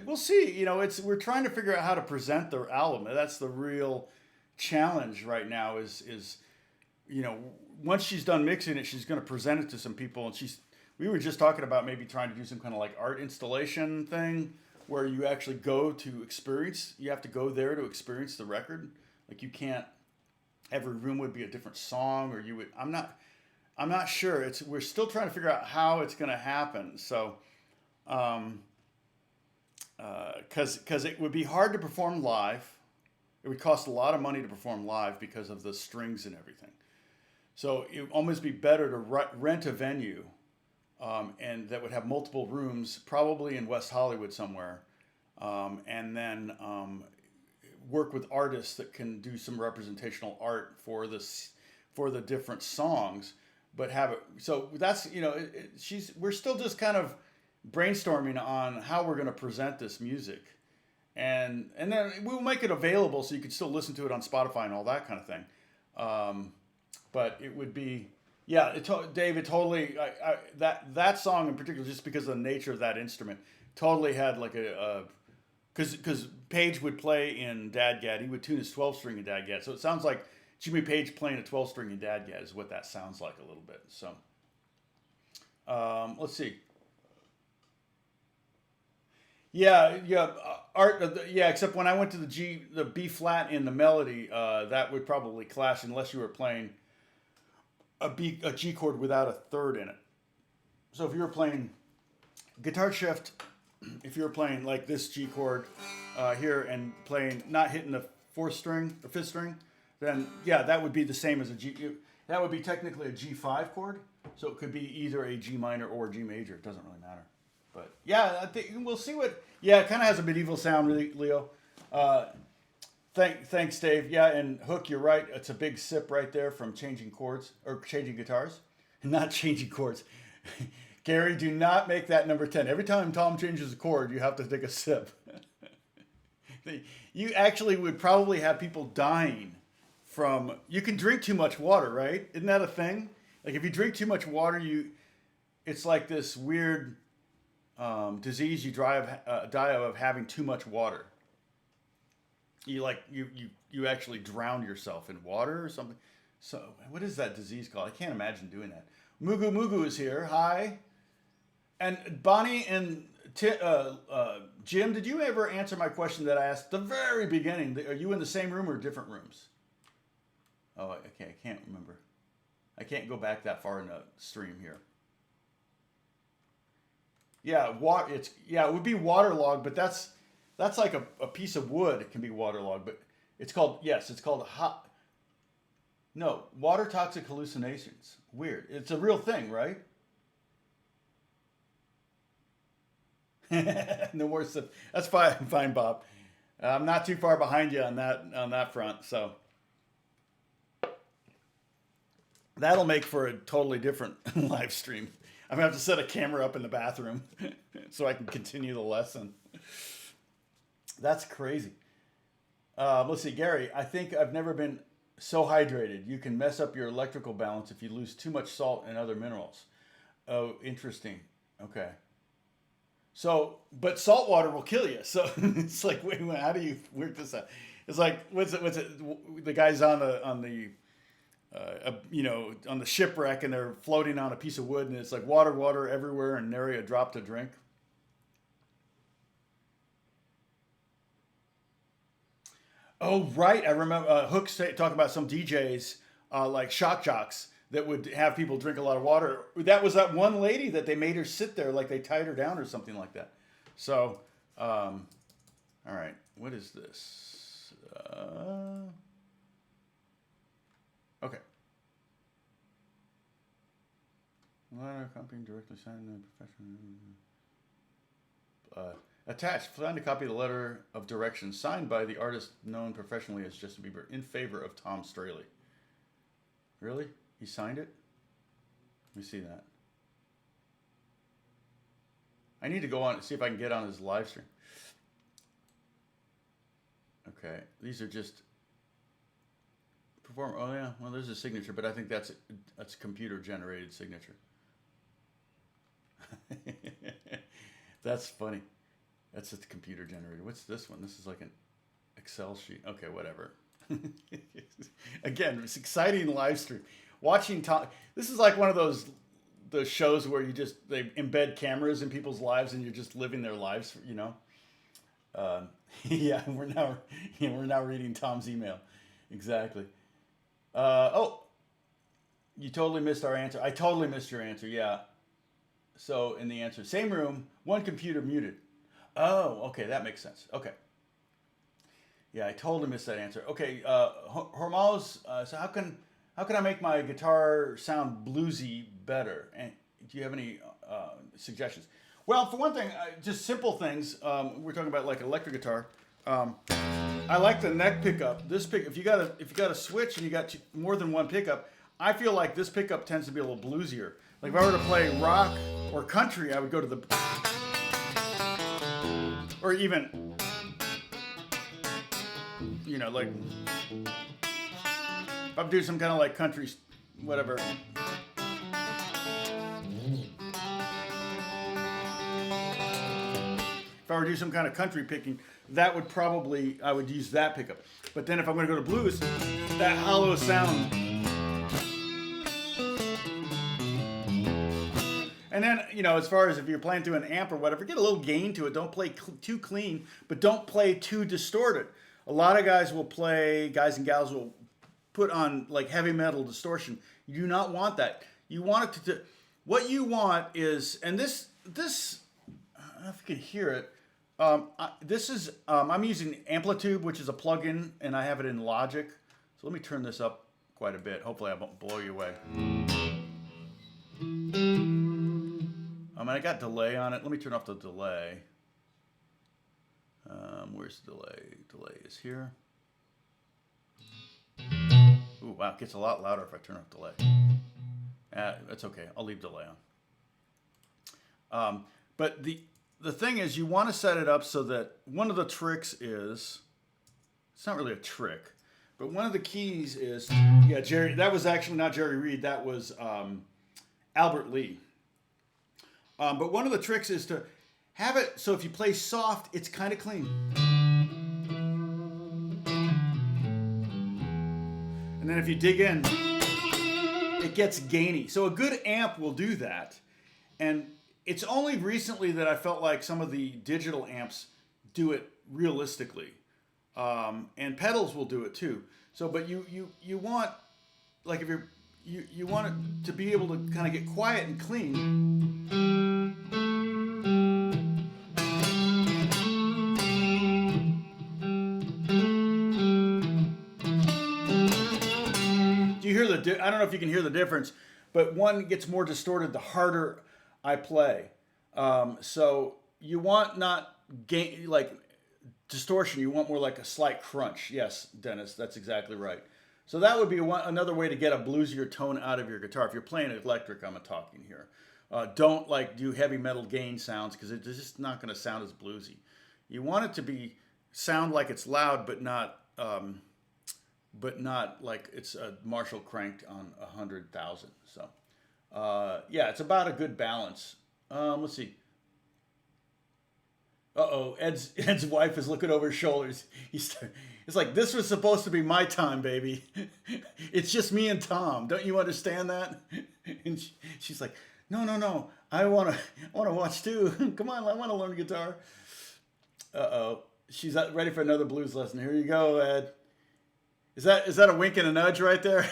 we'll see. We're trying to figure out how to present the album. That's the real challenge right now. Is once she's done mixing it, she's going to present it to some people. And we were just talking about maybe trying to do some kind of like art installation thing where you actually go to experience. You have to go there to experience the record. Like you can't. Every room would be a different song, or you would. I'm not sure. We're still trying to figure out how it's going to happen. So, because it would be hard to perform live, it would cost a lot of money to perform live because of the strings and everything. So it would almost be better to rent a venue, and that would have multiple rooms, probably in West Hollywood somewhere, and then. Work with artists that can do some representational art for the different songs, but have it. So that's we're still just kind of brainstorming on how we're going to present this music, and then we'll make it available so you can still listen to it on Spotify and all that kind of thing. But it would be David totally that song in particular, just because of the nature of that instrument, totally had like because Page would play in Dadgad. He would tune his 12-string in Dadgad. So it sounds like Jimmy Page playing a 12-string in Dadgad is what that sounds like a little bit. So let's see. Except when I went to the B flat in the melody, that would probably clash unless you were playing a G chord without a third in it. So if you were playing guitar shift, if you were playing like this G chord here and playing, not hitting the fourth string or fifth string, then that would be the same as a G. That would be technically a G5 chord. So it could be either a G minor or G major. It doesn't really matter. But I think we'll see what. Yeah, it kind of has a medieval sound, really, Leo. Thanks, Dave. Yeah, and Hook, you're right. It's a big sip right there from changing chords or changing guitars, not changing chords. Gary, do not make that number 10. Every time Tom changes a chord, you have to take a sip. You actually would probably have people dying from. You can drink too much water, right? Isn't that a thing? Like if you drink too much water, it's like this weird disease you die of having too much water. You actually drown yourself in water or something. So what is that disease called? I can't imagine doing that. Mugu Mugu is here. Hi. And Bonnie and Jim, did you ever answer my question that I asked at the very beginning? Are you in the same room or different rooms? Oh, okay, I can't remember. I can't go back that far in the stream here. Yeah, it would be waterlogged, but that's like a piece of wood. It can be waterlogged, but it's called hot. No, water toxic hallucinations. Weird. It's a real thing, right? No more stuff. That's fine, Bob. I'm not too far behind you on that front, so that'll make for a totally different live stream. I'm gonna have to set a camera up in the bathroom so I can continue the lesson. That's crazy. Let's see, Gary. I think I've never been so hydrated. You can mess up your electrical balance if you lose too much salt and other minerals. Oh, interesting. Okay. So, but salt water will kill you. So it's like, wait, how do you work this out? It's like, what's it? The guys on the on the shipwreck and they're floating on a piece of wood and it's like water everywhere and nary a drop to drink. Oh, right. I remember Hook talking about some DJs like shock jocks that would have people drink a lot of water. That was that one lady that they made her sit there, like they tied her down or something like that. So, all right, what is this? Okay. Letter accompanying directly signed by professional. Attached, find a copy of the letter of directions signed by the artist known professionally as Justin Bieber in favor of Tom Strahle. Really? He signed it? Let me see that. I need to go on and see if I can get on his live stream. Okay, these are just perform. Oh yeah, well there's a signature, but I think that's computer generated signature. That's funny. That's just computer generated. What's this one? This is like an Excel sheet. Okay, whatever. Again, it's exciting live stream. Watching Tom. This is like one of those shows where they embed cameras in people's lives and you're just living their lives. Yeah, we're now reading Tom's email. Exactly. Oh, you totally missed our answer. I totally missed your answer. Yeah. So in the answer, same room, one computer muted. Oh, okay, that makes sense. Okay. Yeah, I totally missed that answer. Okay, Hormuz, so how can I make my guitar sound bluesy better? And do you have any suggestions? Well, for one thing, just simple things. We're talking about like electric guitar. I like the neck pickup. This if you got a switch and you got more than one pickup, I feel like this pickup tends to be a little bluesier. Like if I were to play rock or country, I would go to the or even like if I'm doing some kind of like country, whatever. If I were to do some kind of country picking, I would use that pickup. But then if I'm going to go to blues, that hollow sound. And then, as far as if you're playing through an amp or whatever, get a little gain to it. Don't play too clean, but don't play too distorted. A lot of guys and gals will put on like heavy metal distortion. You do not want that. You want it to what you want is, and this, I don't know if you can hear it. This is, I'm using Amplitude, which is a plugin, and I have it in Logic. So let me turn this up quite a bit. Hopefully I won't blow you away. I got delay on it. Let me turn off the delay. Where's the delay? Delay is here. Ooh, wow, it gets a lot louder if I turn off delay. That's okay. I'll leave delay on. But the thing is, you want to set it up so that one of the tricks is, it's not really a trick, but one of the keys is, yeah, Jerry, that was actually not Jerry Reed, that was Albert Lee. But one of the tricks is to have it so if you play soft, it's kind of clean. And then if you dig in, it gets gainy. So a good amp will do that. And it's only recently that I felt like some of the digital amps do it realistically. And pedals will do it too. So, but you want, like if you want it to be able to kind of get quiet and clean. Do you hear the? I don't know if you can hear the difference, but one gets more distorted the harder I play. So you want not gain like distortion. You want more like a slight crunch. Yes, Dennis, that's exactly right. So that would be another way to get a bluesier tone out of your guitar. If you're playing electric, I'm talking here. Don't like do heavy metal gain sounds because it's just not going to sound as bluesy. You want it to sound like it's loud, but not like it's a Marshall cranked on 100,000. So yeah, it's about a good balance. Let's see. Uh-oh, Ed's wife is looking over his shoulders. It's like, this was supposed to be my time, baby. It's just me and Tom. Don't you understand that? And she's like, no. I want to watch too. Come on, I want to learn guitar. Uh-oh. She's ready for another blues lesson. Here you go, Ed. Is that a wink and a nudge right there?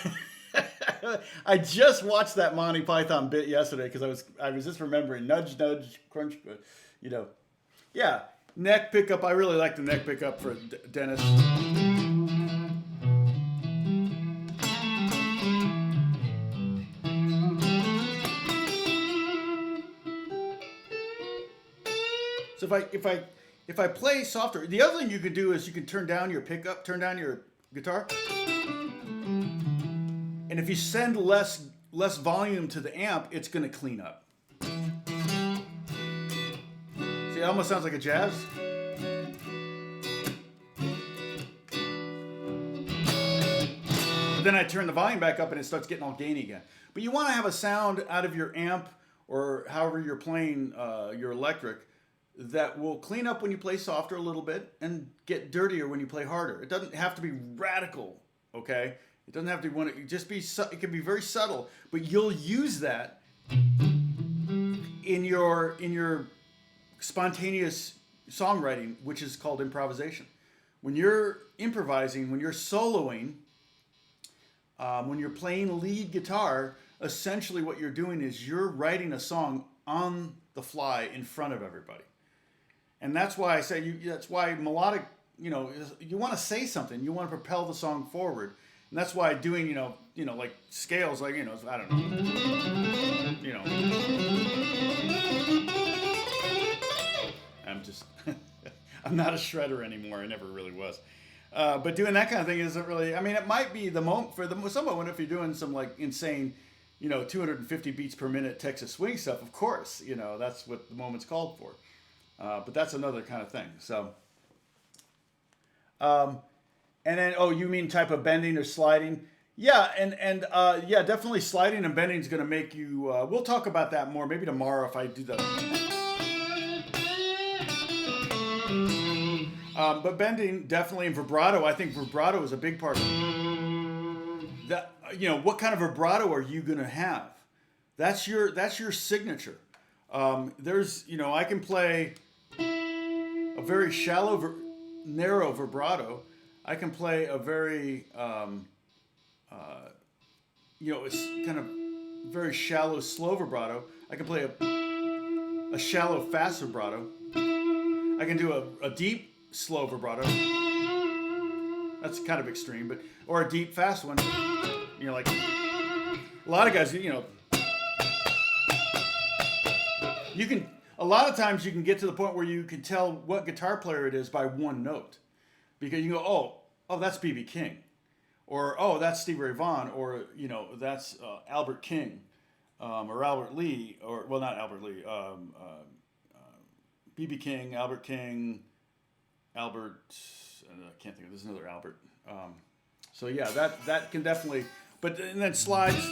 I just watched that Monty Python bit yesterday because I was just remembering nudge, nudge, crunch, you know. Yeah, neck pickup. I really like the neck pickup for Dennis. So if I play softer, the other thing you can do is you can turn down your pickup, turn down your guitar, and if you send less volume to the amp, it's going to clean up. See, it almost sounds like a jazz. But then I turn the volume back up and it starts getting all gainy again. But you want to have a sound out of your amp or however you're playing your electric that will clean up when you play softer a little bit and get dirtier when you play harder. It doesn't have to be radical, okay? It doesn't have to be it can be very subtle, but you'll use that in your spontaneous songwriting, which is called improvisation. When you're improvising, when you're soloing, when you're playing lead guitar, essentially what you're doing is you're writing a song on the fly in front of everybody. And that's why I say that's why melodic, you want to say something, you want to propel the song forward. And that's why doing, like scales, like, I don't know, I'm not a shredder anymore. I never really was. But doing that kind of thing isn't really, it might be the moment for someone if you're doing some like insane, 250 beats per minute Texas swing stuff, of course, that's what the moment's called for. But that's another kind of thing. So, and then, you mean type of bending or sliding? Yeah, and yeah, definitely sliding and bending is going to make you, we'll talk about that more, maybe tomorrow if I do that. But bending, definitely, and vibrato, I think vibrato is a big part of it. That, what kind of vibrato are you going to have? That's your signature. There's, I can play a very shallow, narrow vibrato. I can play a very, it's kind of very shallow, slow vibrato. I can play a shallow, fast vibrato. I can do a deep, slow vibrato. That's kind of extreme, or a deep, fast one. Like a lot of guys, you can. A lot of times you can get to the point where you can tell what guitar player it is by one note, because you go, oh, that's B.B. King, or oh, that's Stevie Ray Vaughan, or that's Albert King, or Albert Lee, or well, not Albert Lee, BB King, Albert King, Albert. I can't think of. There's another Albert. So yeah, that can definitely. But and then slides.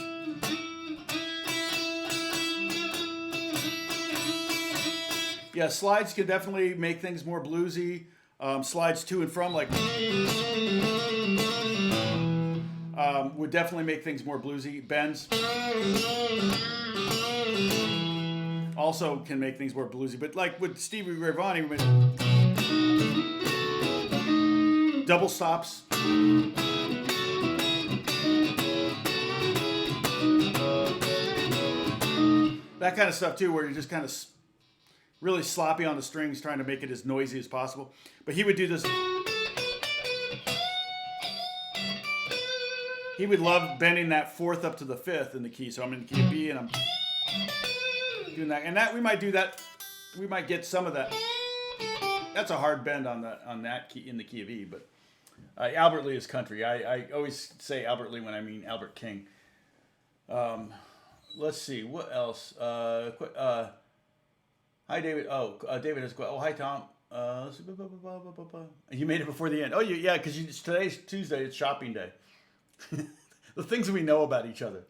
Yeah, slides can definitely make things more bluesy. Slides to and from, like, would definitely make things more bluesy. Bends also can make things more bluesy. But like with Stevie Ray Vaughan, he would double stops. That kind of stuff too, where you're just kind of really sloppy on the strings, trying to make it as noisy as possible. But he would do this. He would love bending that fourth up to the fifth in the key. So I'm in the key of B and I'm doing that. And that we might do that. We might get some of that. That's a hard bend on that key in the key of E. But Albert Lee is country. I always say Albert Lee when I mean Albert King. Let's see what else. Hi, David. Oh, David has. Oh, hi, Tom. You made it before the end. Oh, yeah, because today's Tuesday. It's shopping day. The things that we know about each other.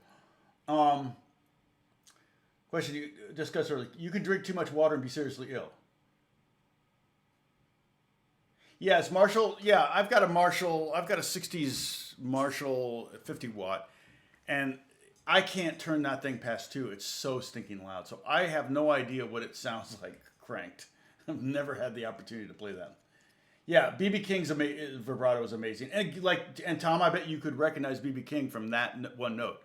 Question you discussed earlier. You can drink too much water and be seriously ill. Yes, Marshall. Yeah, I've got a 60s Marshall 50 watt, and I can't turn that thing past 2. It's so stinking loud. So I have no idea what it sounds like cranked. I've never had the opportunity to play that. Yeah, BB King's vibrato is amazing. And Tom, I bet you could recognize BB King from that one note.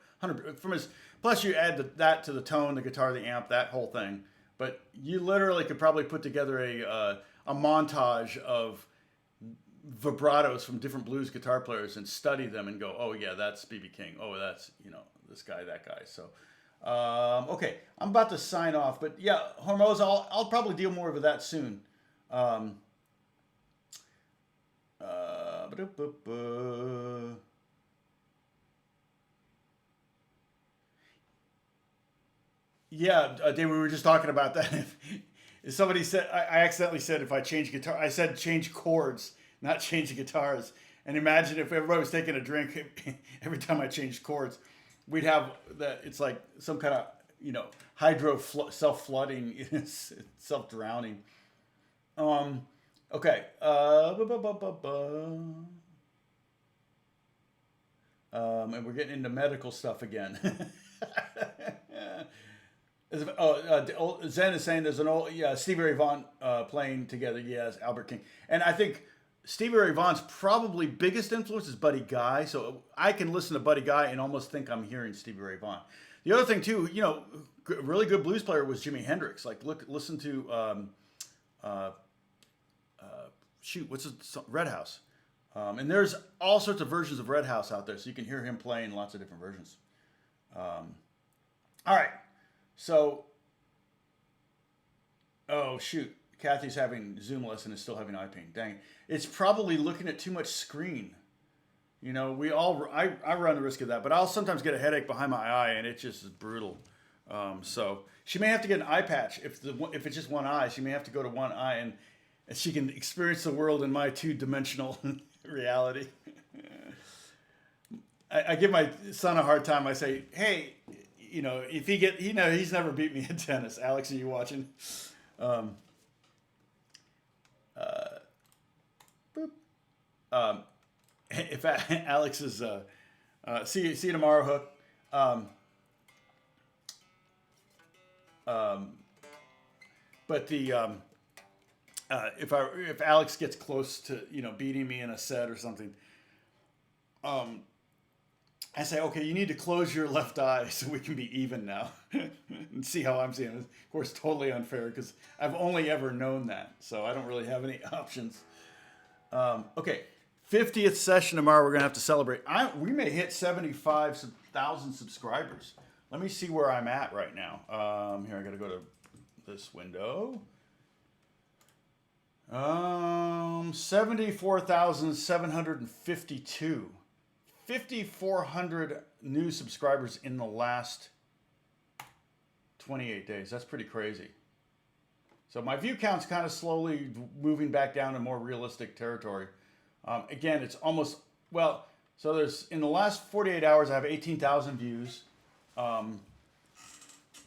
Plus you add that to the tone, the guitar, the amp, that whole thing. But you literally could probably put together a montage of vibratos from different blues guitar players and study them and go, oh yeah, that's BB King. Oh, that's, this guy, that guy. So, okay, I'm about to sign off, but yeah, Hormoz, I'll probably deal more with that soon. Yeah, Dave, we were just talking about that. If somebody said, I accidentally said if I change guitar, I said change chords, not change guitars. And imagine if everybody was taking a drink every time I changed chords. We'd have that. It's like some kind of hydro self-flooding, self-drowning. Okay. And we're getting into medical stuff again. Zen is saying there's an old Stevie Ray Vaughan playing together. Yes, Albert King, and I think Stevie Ray Vaughan's probably biggest influence is Buddy Guy. So I can listen to Buddy Guy and almost think I'm hearing Stevie Ray Vaughan. The other thing too, really good blues player was Jimi Hendrix. Like listen to what's it? Red House. And there's all sorts of versions of Red House out there, so you can hear him playing lots of different versions. All right, so oh shoot, Kathy's having Zoom lesson and is still having eye pain. Dang, it's probably looking at too much screen. I run the risk of that, but I'll sometimes get a headache behind my eye, and it just is brutal. So she may have to get an eye patch if it's just one eye. She may have to go to one eye and she can experience the world in my 2-dimensional reality. I give my son a hard time. I say, hey, if he's never beat me at tennis. Alex, are you watching? If Alex is, see you tomorrow, Hook. But if Alex gets close to beating me in a set or something, I say, okay, you need to close your left eye so we can be even now and see how I'm seeing it. Of course, totally unfair because I've only ever known that, so I don't really have any options. Okay, 50th session tomorrow. We're gonna have to celebrate. We may hit 75,000 subscribers. Let me see where I'm at right now. Here, I gotta go to this window. 74,752. 5,400 new subscribers in the last 28 days. That's pretty crazy. So my view count's kind of slowly moving back down to more realistic territory. Again, it's almost, well, so there's, in the last 48 hours, I have 18,000 views.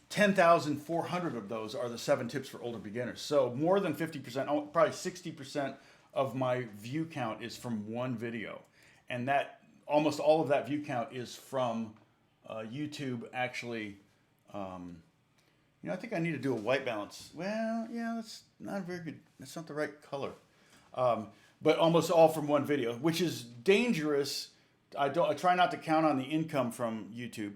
10,400 of those are the 7 tips for older beginners. So more than 50%, probably 60% of my view count is from one video. And that, almost all of that view count is from YouTube actually, you know, I think I need to do a white balance. Well, yeah, that's not very good. That's not the right color. But almost all from one video, which is dangerous. I try not to count on the income from YouTube.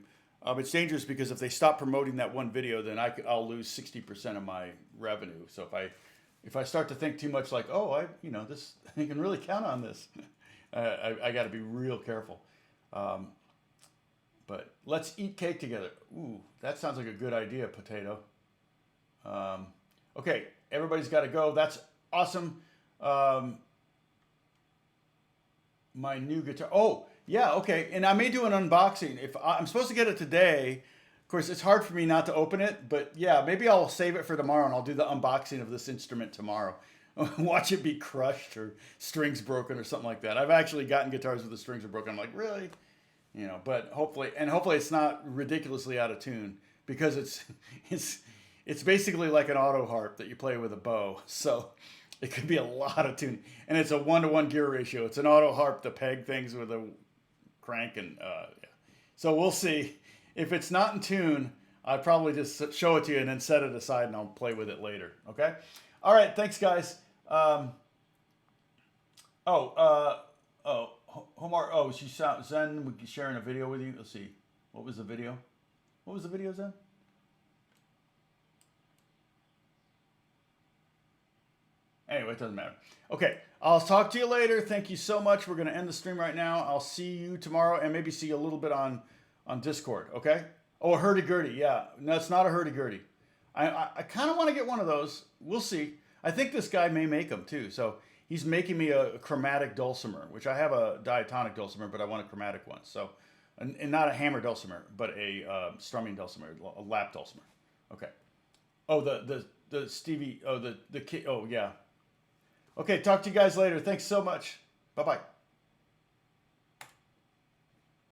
It's dangerous because if they stop promoting that one video, then I'll lose 60% of my revenue. So if I start to think too much like, oh, you know, this, I can really count on this, I got to be real careful. But let's eat cake together. Ooh, that sounds like a good idea, Potato. Okay, everybody's got to go. That's awesome. My new guitar. Oh, yeah, okay. And I may do an unboxing. If I'm supposed to get it today, of course, it's hard for me not to open it. But yeah, maybe I'll save it for tomorrow and I'll do the unboxing of this instrument tomorrow. Watch it be crushed or strings broken or something like that. I've actually gotten guitars where the strings are broken. I'm like, really? You know, but hopefully it's not ridiculously out of tune because it's basically like an auto harp that you play with a bow. So it could be a lot of tuning, and it's a 1-to-1 gear ratio. It's an auto harp to peg things with a crank, and yeah. So we'll see. If it's not in tune, I'll probably just show it to you and then set it aside, and I'll play with it later. Okay. All right. Thanks, guys. Homar. Oh, she's Zen sharing a video with you. Let's see. What was the video? What was the video, Zen? Anyway, it doesn't matter. Okay, I'll talk to you later. Thank you so much. We're going to end the stream right now. I'll see you tomorrow and maybe see you a little bit on Discord, okay? Oh, a hurdy-gurdy, yeah. No, it's not a hurdy-gurdy. I kind of want to get one of those. We'll see. I think this guy may make them too. So he's making me a chromatic dulcimer, which I have a diatonic dulcimer, but I want a chromatic one. So, and not a hammer dulcimer, but a strumming dulcimer, a lap dulcimer. Okay. Oh, the Stevie, oh, the kid, oh, yeah. Okay, talk to you guys later. Thanks so much. Bye-bye.